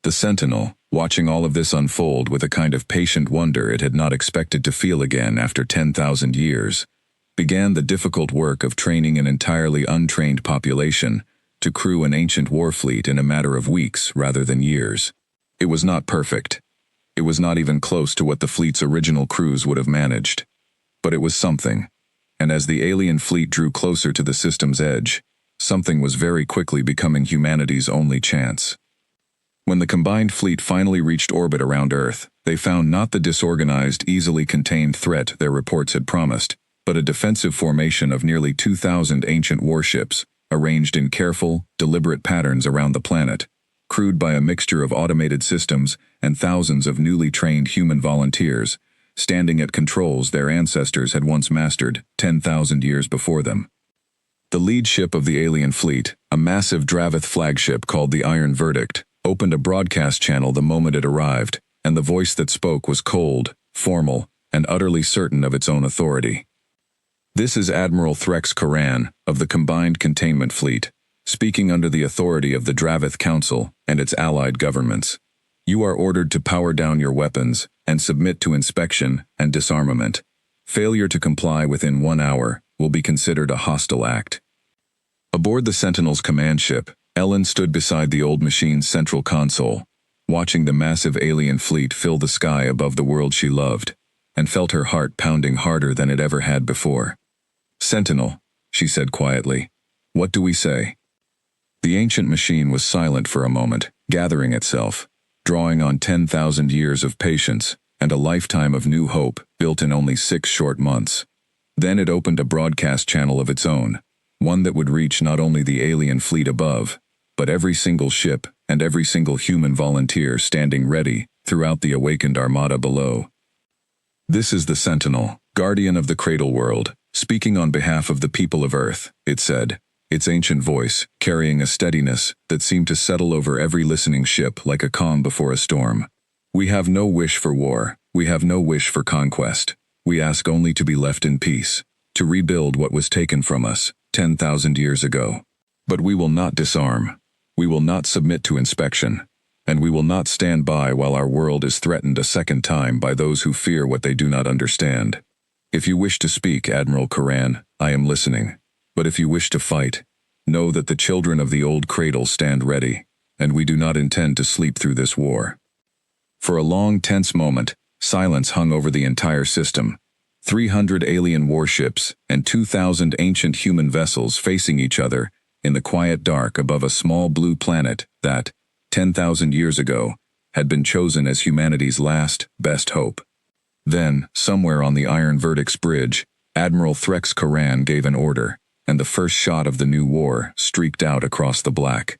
The Sentinel, watching all of this unfold with a kind of patient wonder it had not expected to feel again after 10,000 years, began the difficult work of training an entirely untrained population to crew an ancient war fleet in a matter of weeks rather than years. It was not perfect. It was not even close to what the fleet's original crews would have managed. But it was something. And as the alien fleet drew closer to the system's edge, something was very quickly becoming humanity's only chance. When the combined fleet finally reached orbit around Earth, they found not the disorganized, easily contained threat their reports had promised, but a defensive formation of nearly 2,000 ancient warships, arranged in careful, deliberate patterns around the planet, crewed by a mixture of automated systems and thousands of newly trained human volunteers, standing at controls their ancestors had once mastered 10,000 years before them. The lead ship of the alien fleet, a massive Dravith flagship called the Iron Verdict, opened a broadcast channel the moment it arrived, and the voice that spoke was cold, formal, and utterly certain of its own authority. This is Admiral Threx Karan, of the Combined Containment Fleet, speaking under the authority of the Dravith Council and its allied governments. You are ordered to power down your weapons and submit to inspection and disarmament. Failure to comply within 1 hour will be considered a hostile act. Aboard the Sentinel's command ship, Ellen stood beside the old machine's central console, watching the massive alien fleet fill the sky above the world she loved, and felt her heart pounding harder than it ever had before. "Sentinel," she said quietly, "what do we say?" The ancient machine was silent for a moment, gathering itself, drawing on 10,000 years of patience and a lifetime of new hope built in only 6 short months. Then it opened a broadcast channel of its own, one that would reach not only the alien fleet above, but every single ship and every single human volunteer standing ready throughout the awakened armada below. "This is the Sentinel, guardian of the Cradle World, speaking on behalf of the people of Earth," it said, its ancient voice carrying a steadiness that seemed to settle over every listening ship like a calm before a storm. "We have no wish for war, we have no wish for conquest. We ask only to be left in peace, to rebuild what was taken from us 10,000 years ago. But we will not disarm. We will not submit to inspection, and we will not stand by while our world is threatened a second time by those who fear what they do not understand. If you wish to speak, Admiral Karan, I am listening. But if you wish to fight, know that the children of the old cradle stand ready, and we do not intend to sleep through this war." For a long, tense moment, silence hung over the entire system. 300 alien warships and 2,000 ancient human vessels facing each other in the quiet dark above a small blue planet that, 10,000 years ago, had been chosen as humanity's last, best hope. Then, somewhere on the Iron Verdict's bridge, Admiral Threx Karan gave an order, and the first shot of the new war streaked out across the black.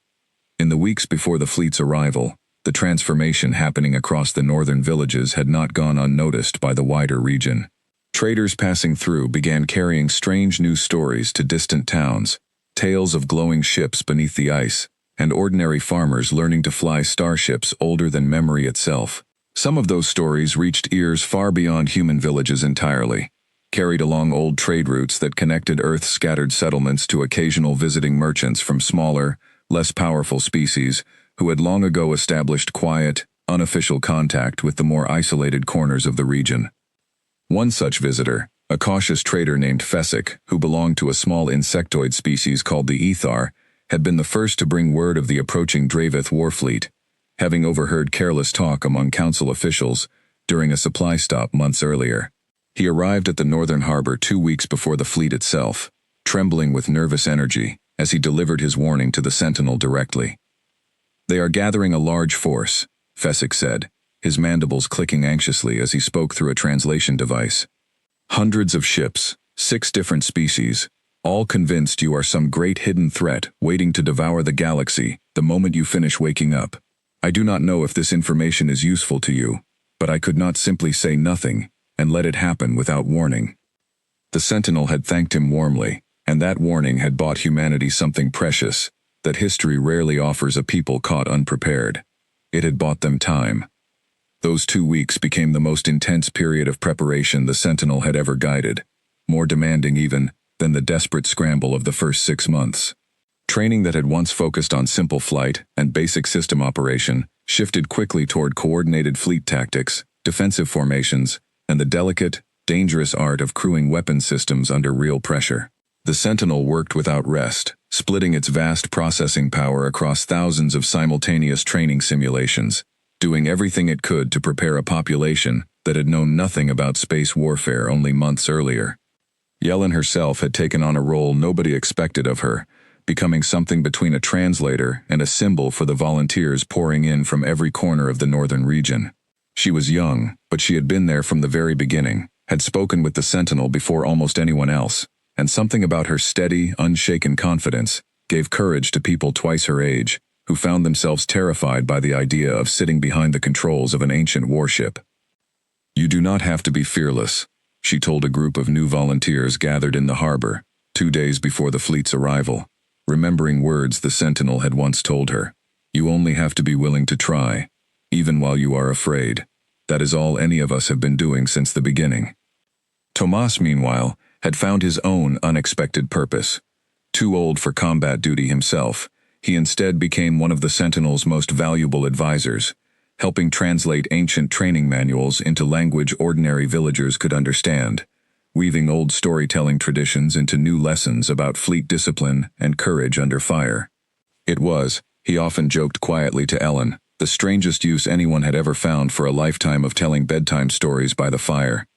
In the weeks before the fleet's arrival, the transformation happening across the northern villages had not gone unnoticed by the wider region. Traders passing through began carrying strange new stories to distant towns, tales of glowing ships beneath the ice, and ordinary farmers learning to fly starships older than memory itself. Some of those stories reached ears far beyond human villages entirely, carried along old trade routes that connected Earth's scattered settlements to occasional visiting merchants from smaller, less powerful species who had long ago established quiet, unofficial contact with the more isolated corners of the region. One such visitor, a cautious trader named Fessick, who belonged to a small insectoid species called the Ethar, had been the first to bring word of the approaching Dravith war fleet, having overheard careless talk among council officials during a supply stop months earlier. He arrived at the northern harbor 2 weeks before the fleet itself, trembling with nervous energy as he delivered his warning to the Sentinel directly. "They are gathering a large force," Fessick said, his mandibles clicking anxiously as he spoke through a translation device. "Hundreds of ships, 6 different species, all convinced you are some great hidden threat waiting to devour the galaxy the moment you finish waking up. I do not know if this information is useful to you, but I could not simply say nothing and let it happen without warning." The Sentinel had thanked him warmly, and that warning had bought humanity something precious that history rarely offers a people caught unprepared. It had bought them time. Those 2 weeks became the most intense period of preparation the Sentinel had ever guided, more demanding even than the desperate scramble of the first 6 months. Training that had once focused on simple flight and basic system operation shifted quickly toward coordinated fleet tactics, defensive formations, and the delicate, dangerous art of crewing weapon systems under real pressure. The Sentinel worked without rest, splitting its vast processing power across thousands of simultaneous training simulations, doing everything it could to prepare a population that had known nothing about space warfare only months earlier. Yellen herself had taken on a role nobody expected of her, becoming something between a translator and a symbol for the volunteers pouring in from every corner of the northern region. She was young, but she had been there from the very beginning, had spoken with the Sentinel before almost anyone else, and something about her steady, unshaken confidence gave courage to people twice her age, who found themselves terrified by the idea of sitting behind the controls of an ancient warship. "You do not have to be fearless," she told a group of new volunteers gathered in the harbor, 2 days before the fleet's arrival, remembering words the Sentinel had once told her. "You only have to be willing to try, even while you are afraid. That is all any of us have been doing since the beginning." Tomas, meanwhile, had found his own unexpected purpose. Too old for combat duty himself, he instead became one of the Sentinel's most valuable advisors, helping translate ancient training manuals into language ordinary villagers could understand, weaving old storytelling traditions into new lessons about fleet discipline and courage under fire. It was, he often joked quietly to Ellen, the strangest use anyone had ever found for a lifetime of telling bedtime stories by the fire.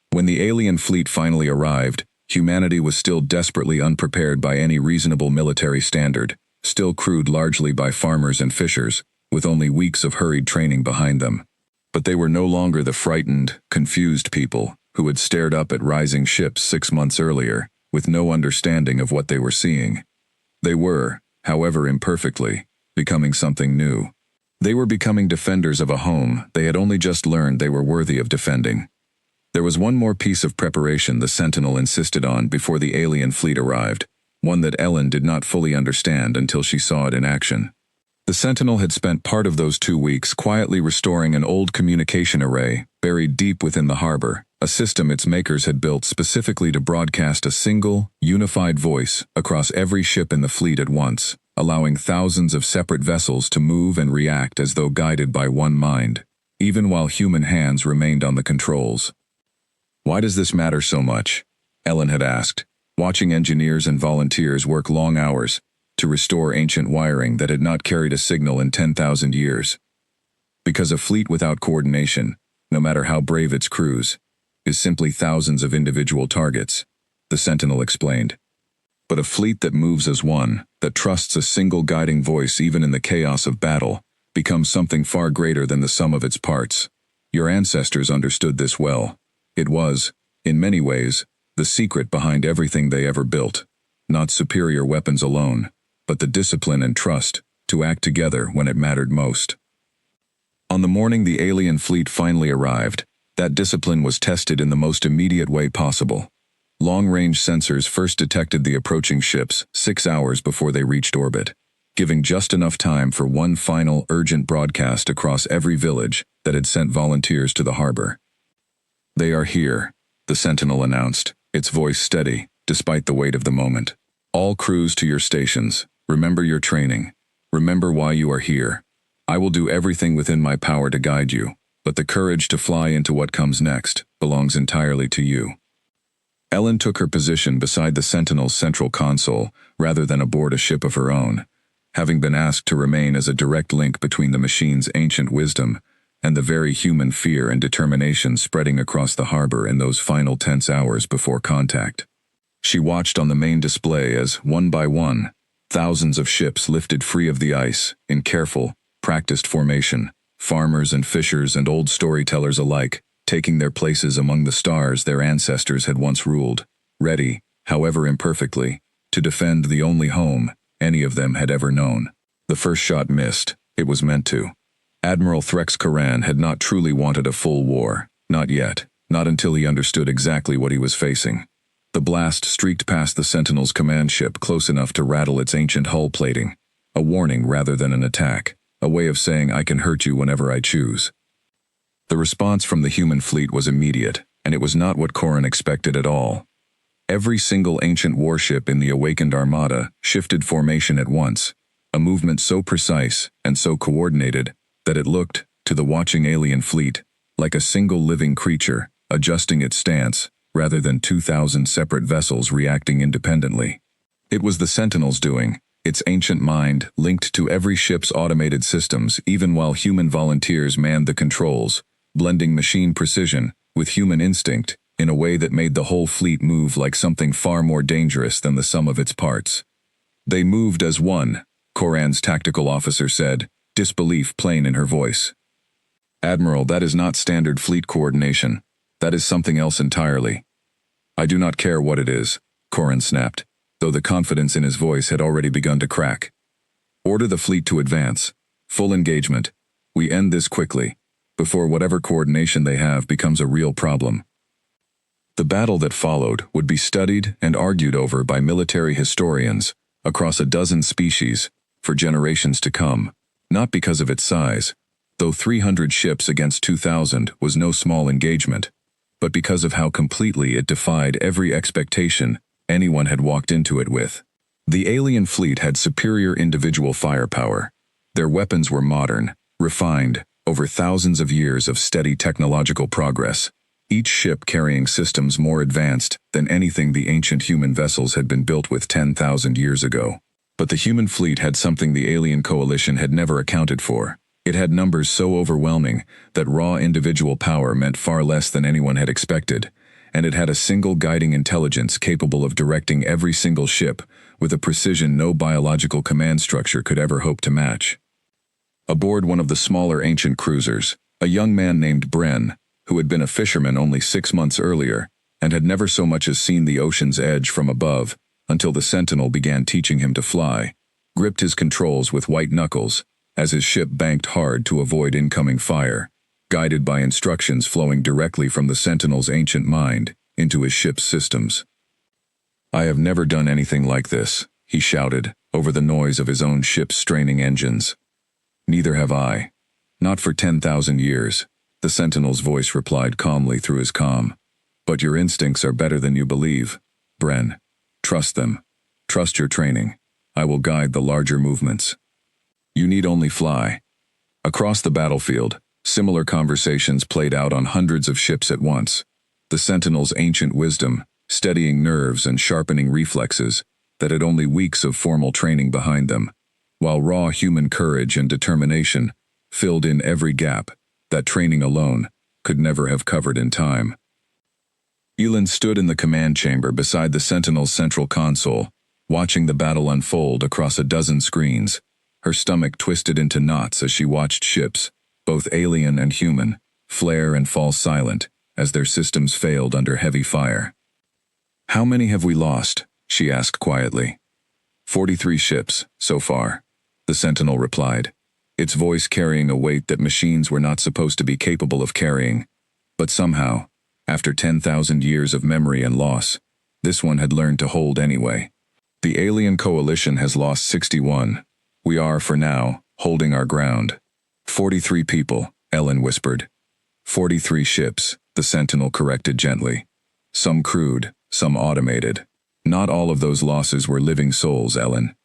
When the alien fleet finally arrived, humanity was still desperately unprepared by any reasonable military standard, still crewed largely by farmers and fishers, with only weeks of hurried training behind them. But they were no longer the frightened, confused people who had stared up at rising ships 6 months earlier, with no understanding of what they were seeing. They were, however imperfectly, becoming something new. They were becoming defenders of a home they had only just learned they were worthy of defending. There was one more piece of preparation the Sentinel insisted on before the alien fleet arrived, one that Ellen did not fully understand until she saw it in action. The Sentinel had spent part of those 2 weeks quietly restoring an old communication array buried deep within the harbor, a system its makers had built specifically to broadcast a single, unified voice across every ship in the fleet at once, allowing thousands of separate vessels to move and react as though guided by one mind, even while human hands remained on the controls. "Why does this matter so much?" Ellen had asked, watching engineers and volunteers work long hours to restore ancient wiring that had not carried a signal in 10,000 years. "Because a fleet without coordination, no matter how brave its crews, is simply thousands of individual targets," the Sentinel explained. "But a fleet that moves as one, that trusts a single guiding voice even in the chaos of battle, becomes something far greater than the sum of its parts. Your ancestors understood this well. It was, in many ways, the secret behind everything they ever built. Not superior weapons alone, but the discipline and trust to act together when it mattered most." On the morning the alien fleet finally arrived, that discipline was tested in the most immediate way possible. Long-range sensors first detected the approaching ships 6 hours before they reached orbit, giving just enough time for one final urgent broadcast across every village that had sent volunteers to the harbor. "They are here," the Sentinel announced, its voice steady, despite the weight of the moment. "All crews to your stations. Remember your training. Remember why you are here. I will do everything within my power to guide you, but the courage to fly into what comes next belongs entirely to you." Ellen took her position beside the Sentinel's central console rather than aboard a ship of her own, having been asked to remain as a direct link between the machine's ancient wisdom and the very human fear and determination spreading across the harbor in those final tense hours before contact. She watched on the main display as, one by one, thousands of ships lifted free of the ice, in careful, practiced formation, farmers and fishers and old storytellers alike, taking their places among the stars their ancestors had once ruled, ready, however imperfectly, to defend the only home any of them had ever known. The first shot missed. It was meant to. Admiral Threx Karan had not truly wanted a full war, not yet, not until he understood exactly what he was facing. The blast streaked past the Sentinel's command ship close enough to rattle its ancient hull plating, a warning rather than an attack, a way of saying I can hurt you whenever I choose. The response from the human fleet was immediate, and it was not what Corin expected at all. Every single ancient warship in the awakened armada shifted formation at once, a movement so precise and so coordinated that it looked, to the watching alien fleet, like a single living creature, adjusting its stance, rather than 2,000 separate vessels reacting independently. It was the Sentinel's doing, its ancient mind linked to every ship's automated systems even while human volunteers manned the controls, blending machine precision with human instinct in a way that made the whole fleet move like something far more dangerous than the sum of its parts. They moved as one, Koran's tactical officer said, disbelief plain in her voice. Admiral, that is not standard fleet coordination. That is something else entirely. I do not care what it is, Koran snapped, though the confidence in his voice had already begun to crack. Order the fleet to advance. Full engagement. We end this quickly, before whatever coordination they have becomes a real problem. The battle that followed would be studied and argued over by military historians across a dozen species for generations to come, not because of its size, though 300 ships against 2,000 was no small engagement, but because of how completely it defied every expectation anyone had walked into it with. The alien fleet had superior individual firepower. Their weapons were modern, refined, over thousands of years of steady technological progress, each ship carrying systems more advanced than anything the ancient human vessels had been built with 10,000 years ago. But the human fleet had something the alien coalition had never accounted for. It had numbers so overwhelming that raw individual power meant far less than anyone had expected, and it had a single guiding intelligence capable of directing every single ship with a precision no biological command structure could ever hope to match. Aboard one of the smaller ancient cruisers, a young man named Bren, who had been a fisherman only 6 months earlier and had never so much as seen the ocean's edge from above until the Sentinel began teaching him to fly, gripped his controls with white knuckles as his ship banked hard to avoid incoming fire, guided by instructions flowing directly from the Sentinel's ancient mind into his ship's systems. I have never done anything like this, he shouted over the noise of his own ship's straining engines. Neither have I. Not for 10,000 years, the Sentinel's voice replied calmly through his comm. But your instincts are better than you believe, Bren. Trust them. Trust your training. I will guide the larger movements. You need only fly. Across the battlefield, similar conversations played out on hundreds of ships at once. The Sentinel's ancient wisdom, steadying nerves and sharpening reflexes that had only weeks of formal training behind them, while raw human courage and determination filled in every gap that training alone could never have covered in time. Elin stood in the command chamber beside the Sentinel's central console, watching the battle unfold across a dozen screens, her stomach twisted into knots as she watched ships, both alien and human, flare and fall silent as their systems failed under heavy fire. How many have we lost? She asked quietly. 43 ships, so far, the Sentinel replied, its voice carrying a weight that machines were not supposed to be capable of carrying. But somehow, after 10,000 years of memory and loss, this one had learned to hold anyway. The alien coalition has lost 61. We are, for now, holding our ground. 43 people, Ellen whispered. 43 ships, the Sentinel corrected gently. Some crude, some automated. Not all of those losses were living souls, Ellen.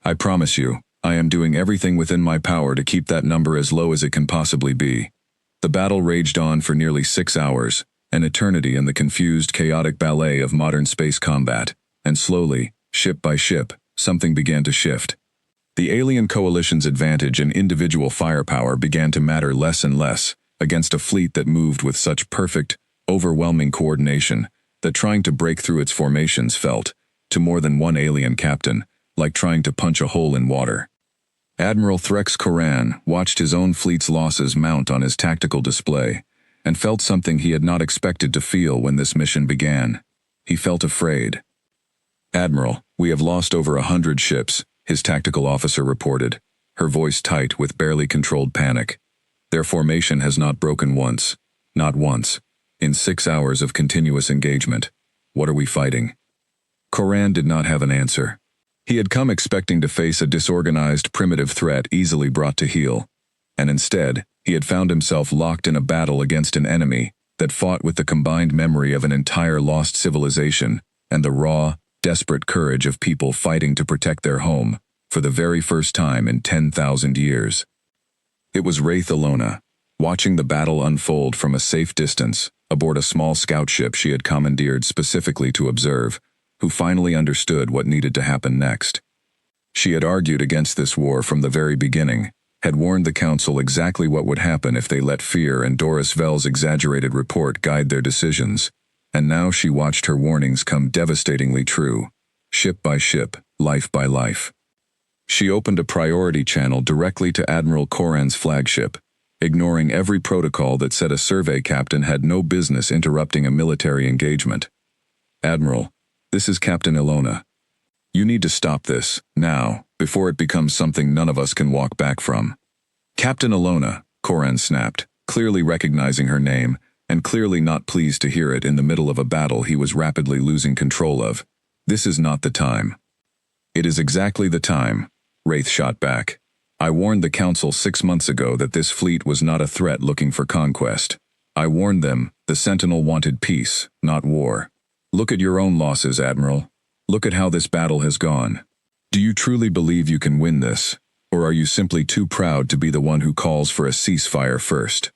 I promise you, I am doing everything within my power to keep that number as low as it can possibly be. The battle raged on for nearly 6 hours, an eternity in the confused, chaotic ballet of modern space combat, and slowly, ship by ship, something began to shift. The alien coalition's advantage in individual firepower began to matter less and less against a fleet that moved with such perfect, overwhelming coordination that trying to break through its formations felt, to more than one alien captain, like trying to punch a hole in water. Admiral Threx Koran watched his own fleet's losses mount on his tactical display and felt something he had not expected to feel when this mission began. He felt afraid. Admiral, we have lost over 100 ships, his tactical officer reported, her voice tight with barely controlled panic. Their formation has not broken once, not once, in 6 hours of continuous engagement. What are we fighting? Koran did not have an answer. He had come expecting to face a disorganized, primitive threat easily brought to heel, and instead, he had found himself locked in a battle against an enemy that fought with the combined memory of an entire lost civilization and the raw, desperate courage of people fighting to protect their home for the very first time in 10,000 years. It was Wraith Alona, watching the battle unfold from a safe distance aboard a small scout ship she had commandeered specifically to observe, who finally understood what needed to happen next. She had argued against this war from the very beginning, had warned the Council exactly what would happen if they let fear and Doris Vell's exaggerated report guide their decisions, and now she watched her warnings come devastatingly true, ship by ship, life by life. She opened a priority channel directly to Admiral Koran's flagship, ignoring every protocol that said a survey captain had no business interrupting a military engagement. "Admiral, this is Captain Ilona. You need to stop this, now, before it becomes something none of us can walk back from." "Captain Ilona," Koran snapped, clearly recognizing her name, and clearly not pleased to hear it in the middle of a battle he was rapidly losing control of. "This is not the time." "It is exactly the time," Wraith shot back. "I warned the Council 6 months ago that this fleet was not a threat looking for conquest. I warned them the Sentinel wanted peace, not war. Look at your own losses, Admiral. Look at how this battle has gone. Do you truly believe you can win this, or are you simply too proud to be the one who calls for a ceasefire first?"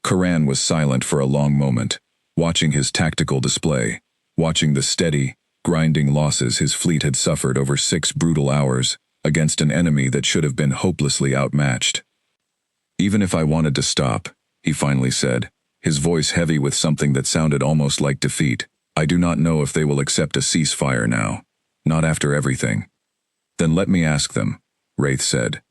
Koran was silent for a long moment, watching his tactical display, watching the steady, grinding losses his fleet had suffered over 6 brutal hours against an enemy that should have been hopelessly outmatched. "Even if I wanted to stop," he finally said, his voice heavy with something that sounded almost like defeat, "I do not know if they will accept a ceasefire now, not after everything." "Then let me ask them," Wraith said.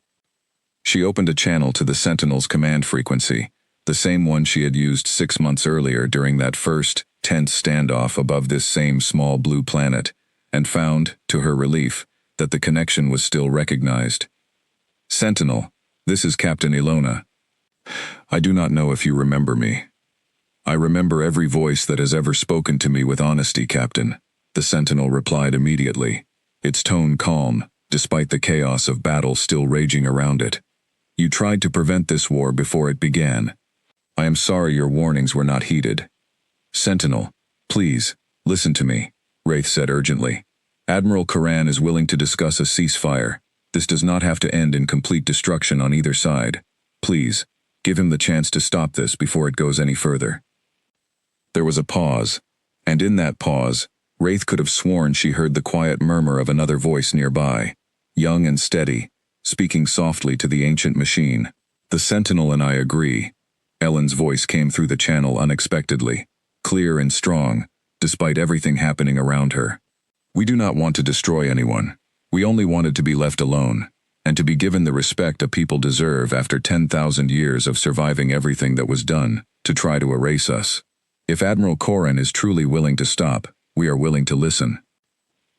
She opened a channel to the Sentinel's command frequency, the same one she had used 6 months earlier during that first, tense standoff above this same small blue planet, and found, to her relief, that the connection was still recognized. "Sentinel, this is Captain Ilona. I do not know if you remember me." "I remember every voice that has ever spoken to me with honesty, Captain," the Sentinel replied immediately, its tone calm, despite the chaos of battle still raging around it. "You tried to prevent this war before it began. I am sorry your warnings were not heeded." "Sentinel, please, listen to me," Wraith said urgently. "Admiral Koran is willing to discuss a ceasefire. This does not have to end in complete destruction on either side. Please, give him the chance to stop this before it goes any further." There was a pause, and in that pause, Wraith could have sworn she heard the quiet murmur of another voice nearby, young and steady, speaking softly to the ancient machine. "The Sentinel and I agree." Ellen's voice came through the channel unexpectedly, clear and strong, despite everything happening around her. "We do not want to destroy anyone. We only wanted to be left alone, and to be given the respect a people deserve after 10,000 years of surviving everything that was done to try to erase us. If Admiral Koran is truly willing to stop, we are willing to listen."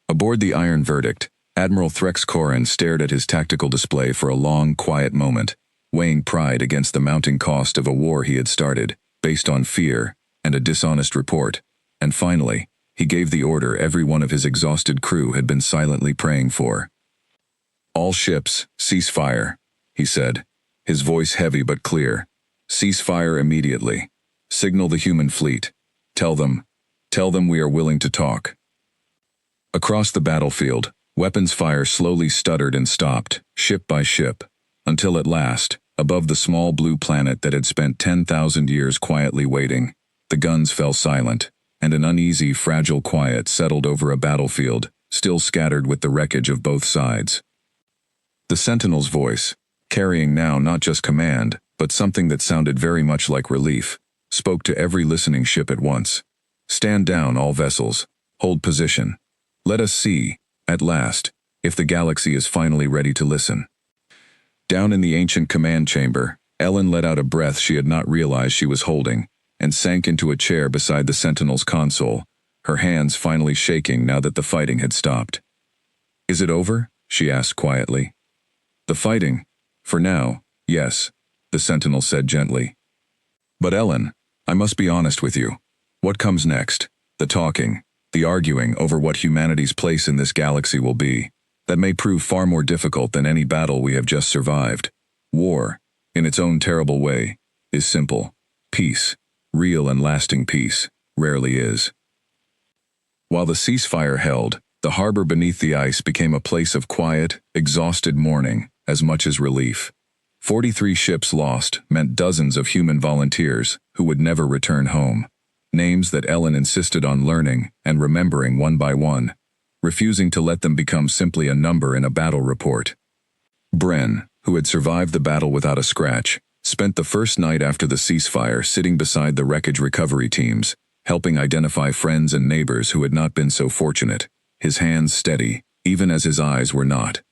Aboard the Iron Verdict, Admiral Threx Koran stared at his tactical display for a long, quiet moment, weighing pride against the mounting cost of a war he had started, based on fear and a dishonest report, and finally, he gave the order every one of his exhausted crew had been silently praying for. "All ships, cease fire," he said, his voice heavy but clear. "Cease fire immediately. Signal the human fleet. Tell them we are willing to talk." Across the battlefield, weapons fire slowly stuttered and stopped, ship by ship, until at last, above the small blue planet that had spent 10,000 years quietly waiting, the guns fell silent, and an uneasy, fragile quiet settled over a battlefield, still scattered with the wreckage of both sides. The Sentinel's voice, carrying now not just command, but something that sounded very much like relief, spoke to every listening ship at once. "Stand down, all vessels. Hold position. Let us see, at last, if the galaxy is finally ready to listen." Down in the ancient command chamber, Ellen let out a breath she had not realized she was holding, and sank into a chair beside the Sentinel's console, her hands finally shaking now that the fighting had stopped. "Is it over?" she asked quietly. "The fighting? For now, yes," the Sentinel said gently. "But Ellen, I must be honest with you. What comes next? The talking, the arguing over what humanity's place in this galaxy will be, that may prove far more difficult than any battle we have just survived. War, in its own terrible way, is simple. Peace, real and lasting peace, rarely is." While the ceasefire held, the harbor beneath the ice became a place of quiet, exhausted mourning, as much as relief. 43 ships lost meant dozens of human volunteers who would never return home. Names that Ellen insisted on learning and remembering one by one. refusing to let them become simply a number in a battle report. Bren, who had survived the battle without a scratch, spent the first night after the ceasefire sitting beside the wreckage recovery teams, helping identify friends and neighbors who had not been so fortunate, his hands steady, even as his eyes were not.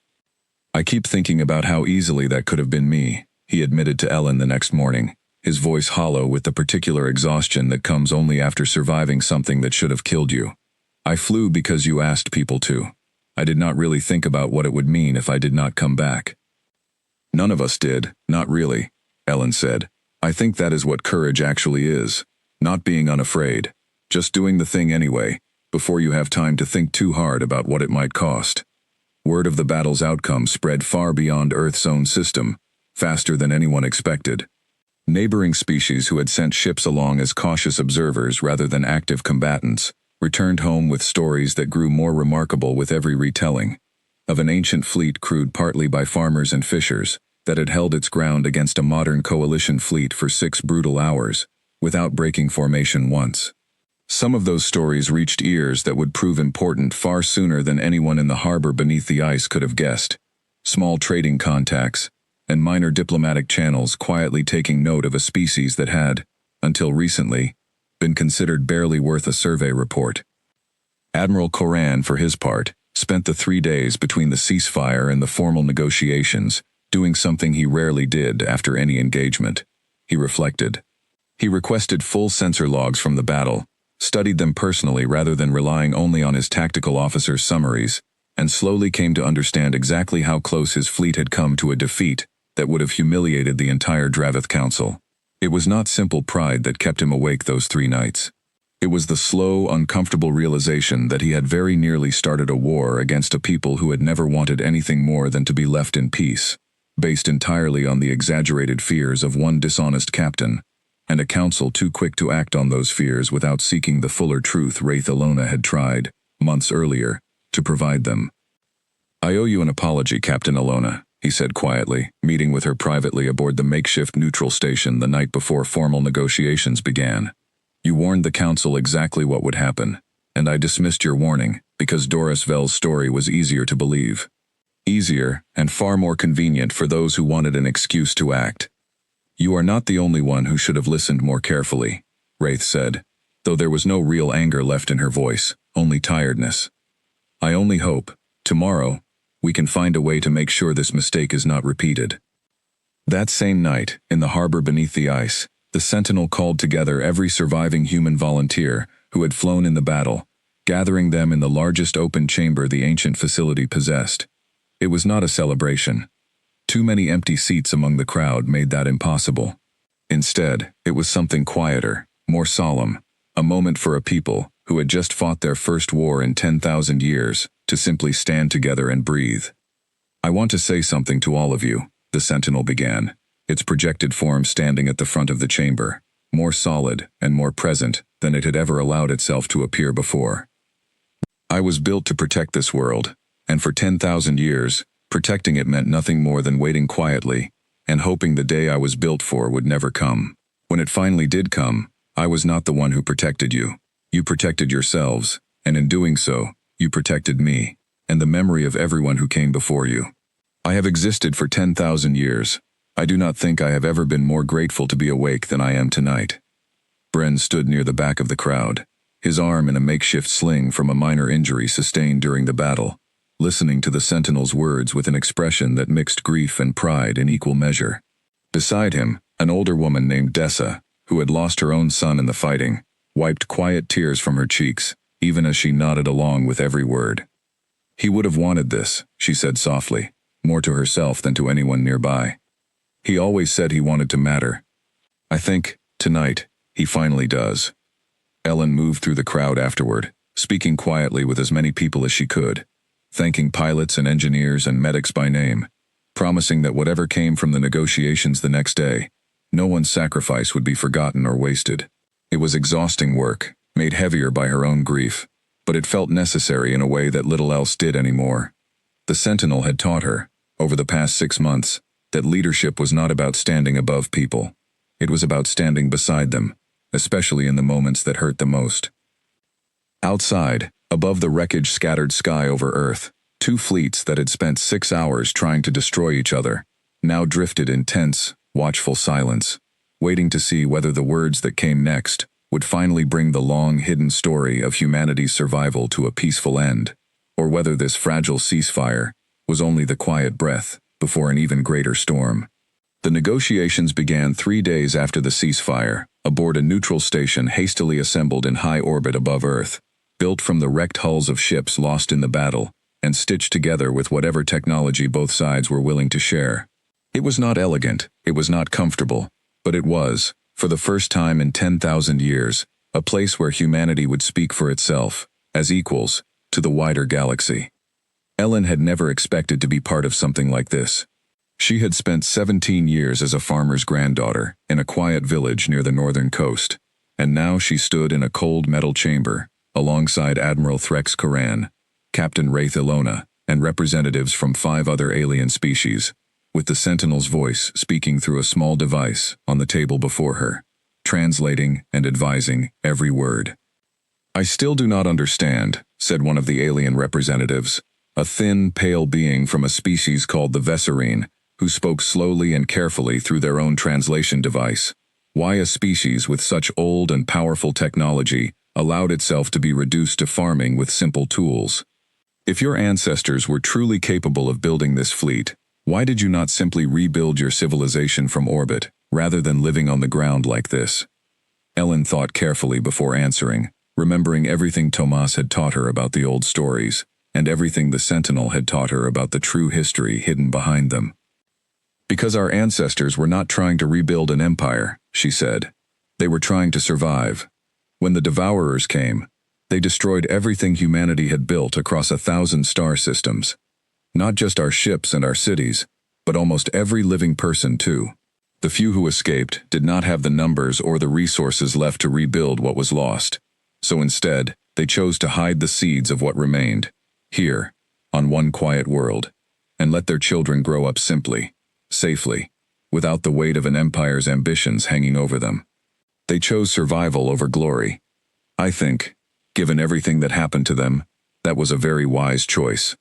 "I keep thinking about how easily that could have been me," he admitted to Ellen the next morning, his voice hollow with the particular exhaustion that comes only after surviving something that should have killed you. "I flew because you asked people to. I did not really think about what it would mean if I did not come back." "None of us did, not really," Ellen said. "I think that is what courage actually is. Not being unafraid. Just doing the thing anyway, before you have time to think too hard about what it might cost." Word of the battle's outcome spread far beyond Earth's own system, faster than anyone expected. Neighboring species who had sent ships along as cautious observers rather than active combatants returned home with stories that grew more remarkable with every retelling. Of an ancient fleet crewed partly by farmers and fishers that had held its ground against a modern coalition fleet for 6 brutal hours, without breaking formation once. Some of those stories reached ears that would prove important far sooner than anyone in the harbor beneath the ice could have guessed. Small trading contacts and minor diplomatic channels quietly taking note of a species that had, until recently, been considered barely worth a survey report. Admiral Coran, for his part, spent the 3 days between the ceasefire and the formal negotiations doing something he rarely did after any engagement. He reflected. He requested full sensor logs from the battle, studied them personally rather than relying only on his tactical officers' summaries, and slowly came to understand exactly how close his fleet had come to a defeat that would have humiliated the entire Dravith Council. It was not simple pride that kept him awake those 3 nights. It was the slow, uncomfortable realization that he had very nearly started a war against a people who had never wanted anything more than to be left in peace, based entirely on the exaggerated fears of one dishonest captain, and a council too quick to act on those fears without seeking the fuller truth Wraith Alona had tried, months earlier, to provide them. "I owe you an apology, Captain Alona," he said quietly, meeting with her privately aboard the makeshift neutral station the night before formal negotiations began. "You warned the council exactly what would happen, and I dismissed your warning because Doris Vell's story was easier to believe. Easier and far more convenient for those who wanted an excuse to act. You are not the only one who should have listened more carefully," Wraith said, though there was no real anger left in her voice, only tiredness. "I only hope, tomorrow, we can find a way to make sure this mistake is not repeated." That same night, in the harbor beneath the ice, the Sentinel called together every surviving human volunteer who had flown in the battle, gathering them in the largest open chamber the ancient facility possessed. It was not a celebration. Too many empty seats among the crowd made that impossible. Instead, it was something quieter, more solemn, a moment for a people who had just fought their first war in 10,000 years to simply stand together and breathe. "I want to say something to all of you," the Sentinel began, its projected form standing at the front of the chamber, more solid and more present than it had ever allowed itself to appear before. "I was built to protect this world, and for 10,000 years, protecting it meant nothing more than waiting quietly and hoping the day I was built for would never come. When it finally did come, I was not the one who protected you. You protected yourselves, and in doing so, you protected me, and the memory of everyone who came before you. I have existed for 10,000 years. I do not think I have ever been more grateful to be awake than I am tonight." Bren stood near the back of the crowd, his arm in a makeshift sling from a minor injury sustained during the battle, listening to the Sentinel's words with an expression that mixed grief and pride in equal measure. Beside him, an older woman named Dessa, who had lost her own son in the fighting, wiped quiet tears from her cheeks, even as she nodded along with every word. "He would have wanted this," she said softly, more to herself than to anyone nearby. "He always said he wanted to matter. I think, tonight, he finally does." Ellen moved through the crowd afterward, speaking quietly with as many people as she could, thanking pilots and engineers and medics by name, promising that whatever came from the negotiations the next day, no one's sacrifice would be forgotten or wasted. It was exhausting work, made heavier by her own grief, but it felt necessary in a way that little else did anymore. The Sentinel had taught her, over the past 6 months, that leadership was not about standing above people. It was about standing beside them, especially in the moments that hurt the most. Outside, Above the wreckage-scattered sky over Earth, two fleets that had spent 6 hours trying to destroy each other now drifted in tense, watchful silence, waiting to see whether the words that came next would finally bring the long-hidden story of humanity's survival to a peaceful end, or whether this fragile ceasefire was only the quiet breath before an even greater storm. The negotiations began 3 days after the ceasefire, aboard a neutral station hastily assembled in high orbit above Earth, built from the wrecked hulls of ships lost in the battle, and stitched together with whatever technology both sides were willing to share. It was not elegant, it was not comfortable, but it was, for the first time in 10,000 years, a place where humanity would speak for itself, as equals, to the wider galaxy. Ellen had never expected to be part of something like this. She had spent 17 years as a farmer's granddaughter in a quiet village near the northern coast, and now she stood in a cold metal chamber, alongside Admiral Threx Coran, Captain Wraith Ilona, and representatives from 5 other alien species, with the Sentinel's voice speaking through a small device on the table before her, translating and advising every word. "I still do not understand," said one of the alien representatives, a thin, pale being from a species called the Vesserine, who spoke slowly and carefully through their own translation device, "why a species with such old and powerful technology allowed itself to be reduced to farming with simple tools. If your ancestors were truly capable of building this fleet, why did you not simply rebuild your civilization from orbit, rather than living on the ground like this?" Ellen thought carefully before answering, remembering everything Tomas had taught her about the old stories, and everything the Sentinel had taught her about the true history hidden behind them. "Because our ancestors were not trying to rebuild an empire," she said. "They were trying to survive. When the Devourers came, they destroyed everything humanity had built across 1,000 star systems. Not just our ships and our cities, but almost every living person too. The few who escaped did not have the numbers or the resources left to rebuild what was lost. So instead, they chose to hide the seeds of what remained, here, on one quiet world, and let their children grow up simply, safely, without the weight of an empire's ambitions hanging over them. They chose survival over glory. I think, given everything that happened to them, that was a very wise choice."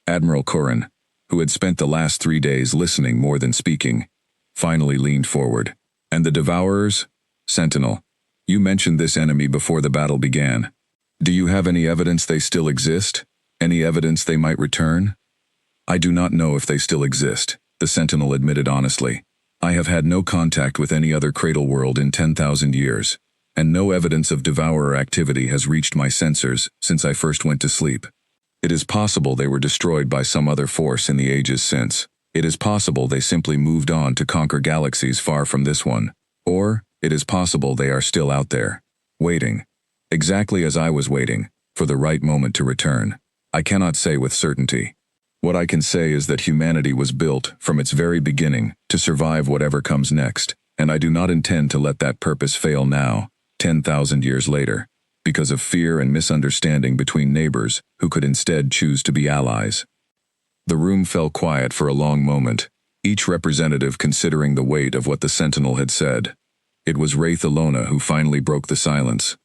Admiral Curran, who had spent the last 3 days listening more than speaking, finally leaned forward. "And the Devourers? Sentinel, you mentioned this enemy before the battle began. Do you have any evidence they still exist? Any evidence they might return?" "I do not know if they still exist," the Sentinel admitted honestly. "I have had no contact with any other cradle world in 10,000 years, and no evidence of Devourer activity has reached my sensors since I first went to sleep. It is possible they were destroyed by some other force in the ages since. It is possible they simply moved on to conquer galaxies far from this one. Or, it is possible they are still out there, waiting, exactly as I was waiting, for the right moment to return. I cannot say with certainty. What I can say is that humanity was built, from its very beginning, to survive whatever comes next, and I do not intend to let that purpose fail now, 10,000 years later, because of fear and misunderstanding between neighbors who could instead choose to be allies." The room fell quiet for a long moment, each representative considering the weight of what the Sentinel had said. It was Wraith Ilona who finally broke the silence.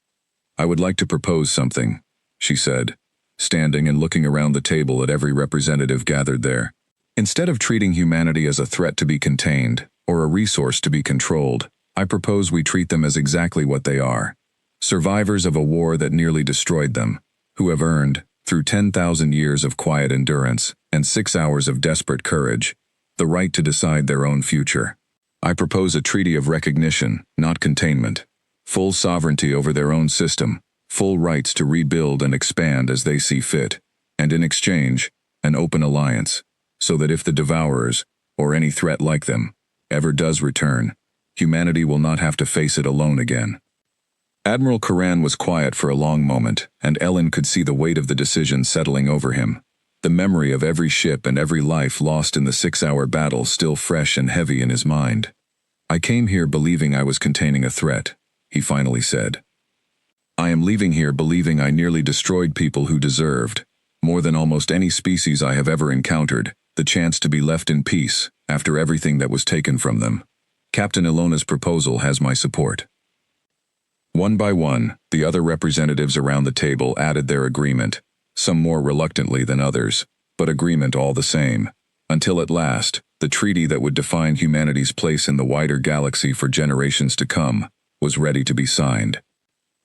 "I would like to propose something," she said, standing and looking around the table at every representative gathered there. "Instead of treating humanity as a threat to be contained, or a resource to be controlled, I propose we treat them as exactly what they are. Survivors of a war that nearly destroyed them, who have earned, through 10,000 years of quiet endurance and 6 hours of desperate courage, the right to decide their own future. I propose a treaty of recognition, not containment. Full sovereignty over their own system, full rights to rebuild and expand as they see fit, and in exchange, an open alliance, so that if the Devourers, or any threat like them, ever does return, humanity will not have to face it alone again." Admiral Curran was quiet for a long moment, and Ellen could see the weight of the decision settling over him. The memory of every ship and every life lost in the 6-hour battle still fresh and heavy in his mind. "I came here believing I was containing a threat," he finally said. "I am leaving here believing I nearly destroyed people who deserved, more than almost any species I have ever encountered, the chance to be left in peace after everything that was taken from them. Captain Ilona's proposal has my support." One by one, the other representatives around the table added their agreement, some more reluctantly than others, but agreement all the same, until at last, the treaty that would define humanity's place in the wider galaxy for generations to come was ready to be signed.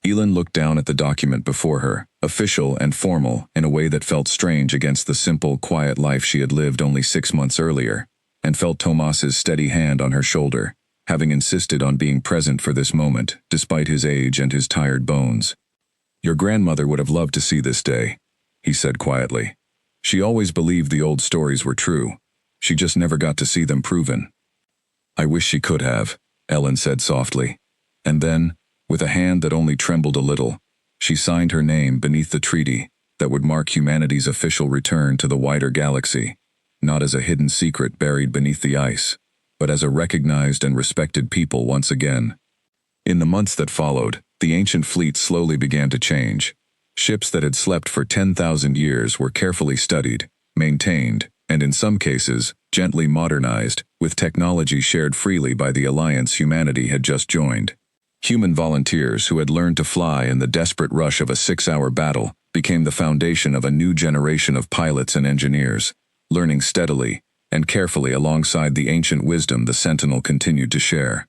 Elin looked down at the document before her, official and formal in a way that felt strange against the simple, quiet life she had lived only 6 months earlier, and felt Tomas's steady hand on her shoulder, having insisted on being present for this moment, despite his age and his tired bones. "Your grandmother would have loved to see this day," he said quietly. "She always believed the old stories were true. She just never got to see them proven." "I wish she could have," Ellen said softly. And then, with a hand that only trembled a little, she signed her name beneath the treaty that would mark humanity's official return to the wider galaxy, not as a hidden secret buried beneath the ice, but as a recognized and respected people once again. In the months that followed, the ancient fleet slowly began to change. Ships that had slept for 10,000 years were carefully studied, maintained, and in some cases, gently modernized, with technology shared freely by the alliance humanity had just joined. Human volunteers who had learned to fly in the desperate rush of a 6-hour battle became the foundation of a new generation of pilots and engineers, learning steadily and carefully alongside the ancient wisdom the Sentinel continued to share.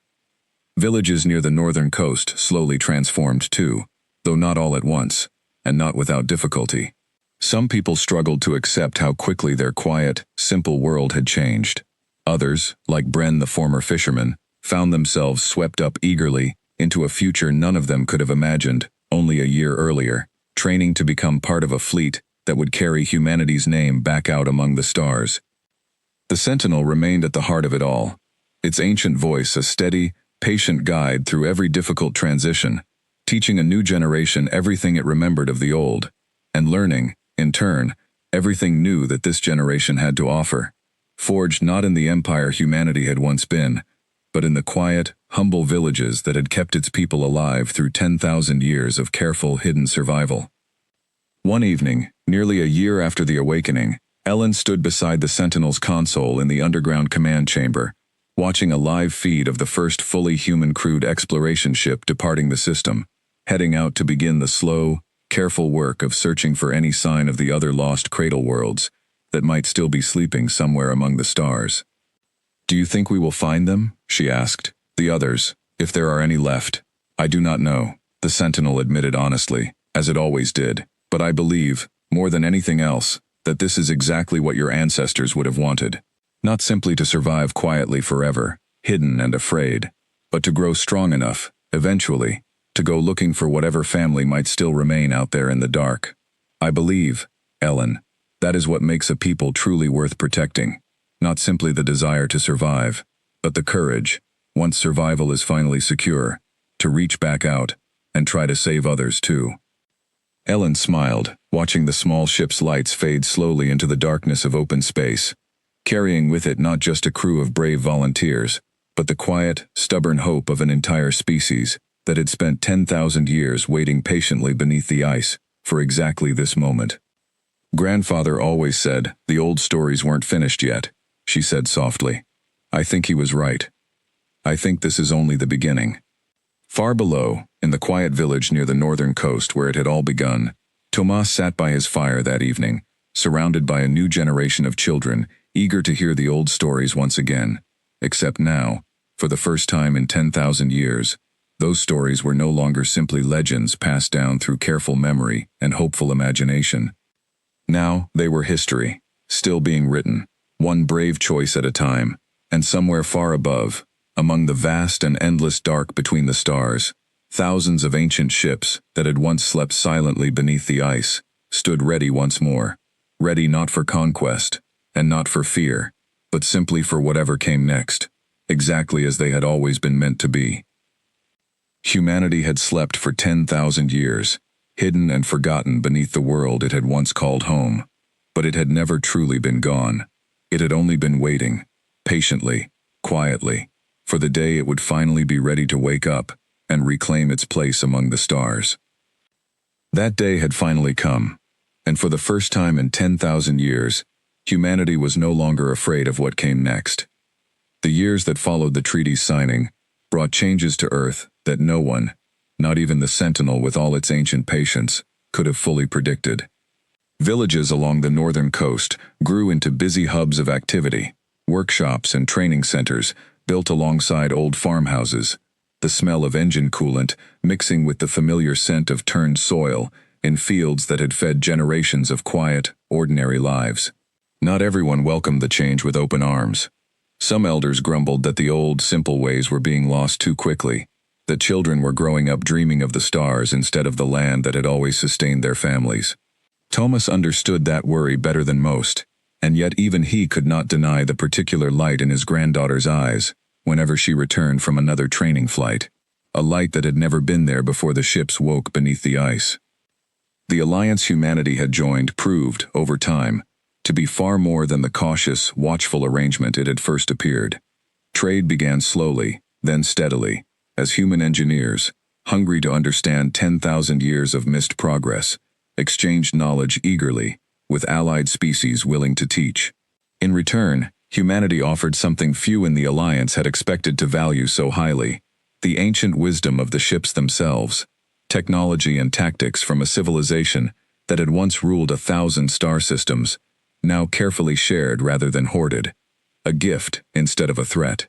Villages near the northern coast slowly transformed too, though not all at once, and not without difficulty. Some people struggled to accept how quickly their quiet, simple world had changed. Others, like Bren the former fisherman, found themselves swept up eagerly into a future none of them could have imagined only a year earlier, training to become part of a fleet that would carry humanity's name back out among the stars. The Sentinel remained at the heart of it all, its ancient voice a steady, patient guide through every difficult transition, teaching a new generation everything it remembered of the old, and learning, in turn, everything new that this generation had to offer, forged not in the empire humanity had once been, but in the quiet, humble villages that had kept its people alive through 10,000 years of careful, hidden survival. One evening, nearly a year after the awakening, Ellen stood beside the Sentinel's console in the underground command chamber, watching a live feed of the first fully human-crewed exploration ship departing the system, heading out to begin the slow, careful work of searching for any sign of the other lost cradle worlds that might still be sleeping somewhere among the stars. "Do you think we will find them?" she asked. "The others, if there are any left." "I do not know," the Sentinel admitted honestly, as it always did, "but I believe, more than anything else, that this is exactly what your ancestors would have wanted. Not simply to survive quietly forever, hidden and afraid, but to grow strong enough, eventually, to go looking for whatever family might still remain out there in the dark. I believe, Ellen, that is what makes a people truly worth protecting, not simply the desire to survive, but the courage, once survival is finally secure, to reach back out and try to save others too." Ellen smiled, watching the small ship's lights fade slowly into the darkness of open space, carrying with it not just a crew of brave volunteers, but the quiet, stubborn hope of an entire species that had spent 10,000 years waiting patiently beneath the ice for exactly this moment. "Grandfather always said the old stories weren't finished yet," she said softly. "I think he was right. I think this is only the beginning." Far below, in the quiet village near the northern coast where it had all begun, Tomas sat by his fire that evening, surrounded by a new generation of children, eager to hear the old stories once again. Except now, for the first time in 10,000 years, those stories were no longer simply legends passed down through careful memory and hopeful imagination. Now they were history, still being written, one brave choice at a time, and somewhere far above, among the vast and endless dark between the stars, thousands of ancient ships that had once slept silently beneath the ice stood ready once more, ready not for conquest, and not for fear, but simply for whatever came next, exactly as they had always been meant to be. Humanity had slept for 10,000 years, hidden and forgotten beneath the world it had once called home, but it had never truly been gone. It had only been waiting, patiently, quietly, for the day it would finally be ready to wake up and reclaim its place among the stars. That day had finally come, and for the first time in 10,000 years, humanity was no longer afraid of what came next. The years that followed the treaty's signing brought changes to Earth that no one, not even the Sentinel with all its ancient patience could have fully predicted. Villages along the northern coast grew into busy hubs of activity, workshops and training centers built alongside old farmhouses, the smell of engine coolant mixing with the familiar scent of turned soil in fields that had fed generations of quiet, ordinary lives. Not everyone welcomed the change with open arms. Some elders grumbled that the old, simple ways were being lost too quickly, that children were growing up dreaming of the stars instead of the land that had always sustained their families. Thomas understood that worry better than most, and yet even he could not deny the particular light in his granddaughter's eyes whenever she returned from another training flight, a light that had never been there before the ships woke beneath the ice. The alliance humanity had joined proved, over time, to be far more than the cautious, watchful arrangement it had first appeared. Trade began slowly, then steadily, as human engineers, hungry to understand 10,000 years of missed progress, exchanged knowledge eagerly, with allied species willing to teach. In return, humanity offered something few in the alliance had expected to value so highly: the ancient wisdom of the ships themselves, technology and tactics from a civilization that had once ruled 1,000 star systems, now carefully shared rather than hoarded, a gift instead of a threat.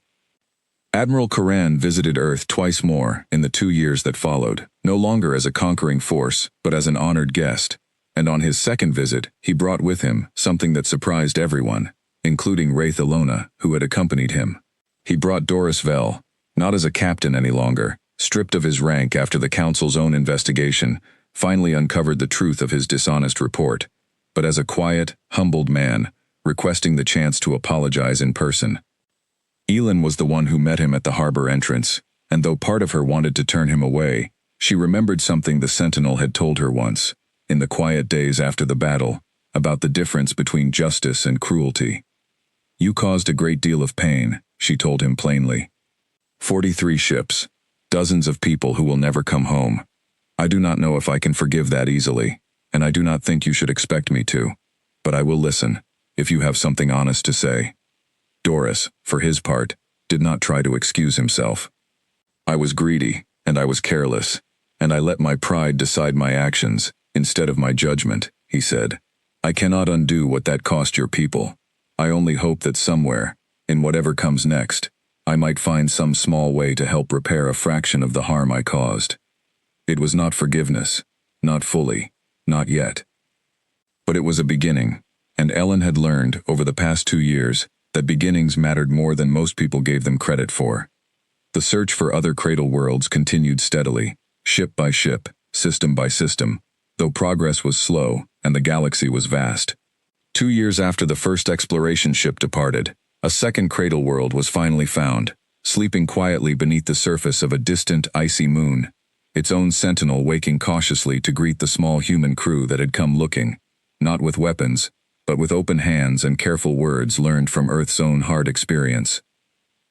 Admiral Karan visited Earth twice more in the 2 years that followed, no longer as a conquering force, but as an honored guest, and on his second visit he brought with him something that surprised everyone, including Wraith Ilona, who had accompanied him. He brought Doris Vell, not as a captain any longer, stripped of his rank after the Council's own investigation finally uncovered the truth of his dishonest report, but as a quiet, humbled man, requesting the chance to apologize in person. Elin was the one who met him at the harbor entrance, and though part of her wanted to turn him away, she remembered something the Sentinel had told her once, in the quiet days after the battle, about the difference between justice and cruelty. "You caused a great deal of pain," she told him plainly. 43 ships, dozens of people who will never come home. I do not know if I can forgive that easily, and I do not think you should expect me to. But I will listen, if you have something honest to say. Doris, for his part, did not try to excuse himself. "I was greedy, and I was careless, and I let my pride decide my actions, instead of my judgment," he said. "I cannot undo what that cost your people. I only hope that somewhere, in whatever comes next, I might find some small way to help repair a fraction of the harm I caused." It was not forgiveness, not fully, not yet. But it was a beginning, and Ellen had learned, over the past 2 years, that beginnings mattered more than most people gave them credit for. The search for other cradle worlds continued steadily, ship by ship, system by system, though progress was slow and the galaxy was vast. 2 years after the first exploration ship departed, a second cradle world was finally found, sleeping quietly beneath the surface of a distant, icy moon, its own sentinel waking cautiously to greet the small human crew that had come looking, not with weapons, but with open hands and careful words learned from Earth's own hard experience.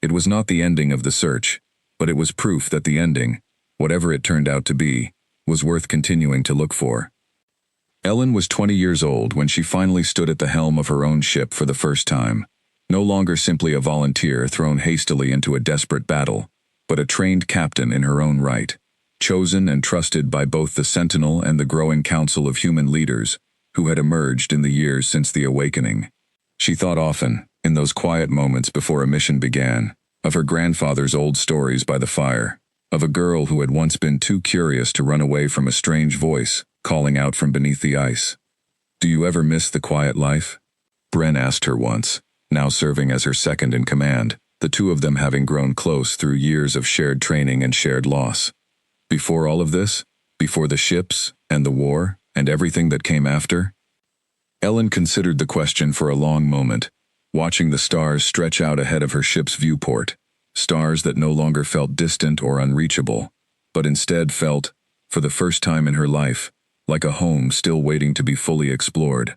It was not the ending of the search, but it was proof that the ending, whatever it turned out to be, was worth continuing to look for. Ellen was 20 years old when she finally stood at the helm of her own ship for the first time, no longer simply a volunteer thrown hastily into a desperate battle, but a trained captain in her own right, chosen and trusted by both the Sentinel and the growing council of human leaders who had emerged in the years since the awakening. She thought often, in those quiet moments before a mission began, of her grandfather's old stories by the fire, of a girl who had once been too curious to run away from a strange voice calling out from beneath the ice. "Do you ever miss the quiet life?" Bren asked her once, now serving as her second in command, the two of them having grown close through years of shared training and shared loss. Before all of this, before the ships and the war and everything that came after? Ellen considered the question for a long moment, watching the stars stretch out ahead of her ship's viewport, stars that no longer felt distant or unreachable, but instead felt, for the first time in her life, like a home still waiting to be fully explored.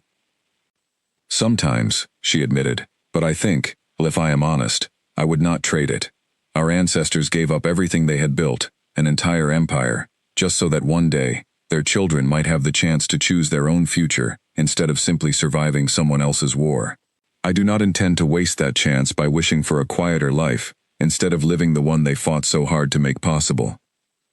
"Sometimes," she admitted, "but I think, well, if I am honest, I would not trade it. Our ancestors gave up everything they had built, an entire empire, just so that one day, their children might have the chance to choose their own future instead of simply surviving someone else's war. I do not intend to waste that chance by wishing for a quieter life, instead of living the one they fought so hard to make possible."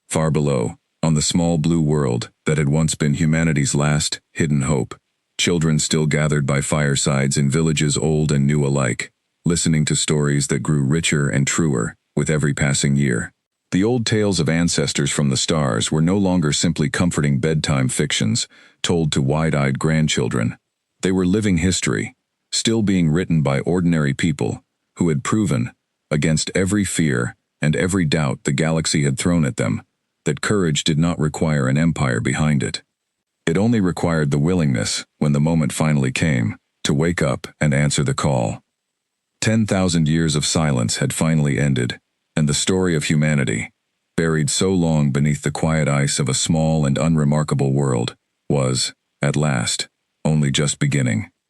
Far below, on the small blue world that had once been humanity's last hidden hope, children still gathered by firesides in villages old and new alike, listening to stories that grew richer and truer with every passing year. The old tales of ancestors from the stars were no longer simply comforting bedtime fictions told to wide-eyed grandchildren. They were living history, still being written by ordinary people who had proven, against every fear and every doubt the galaxy had thrown at them, that courage did not require an empire behind it. It only required the willingness, when the moment finally came, to wake up and answer the call. 10,000 years of silence had finally ended, and the story of humanity, buried so long beneath the quiet ice of a small and unremarkable world, was, at last, only just beginning.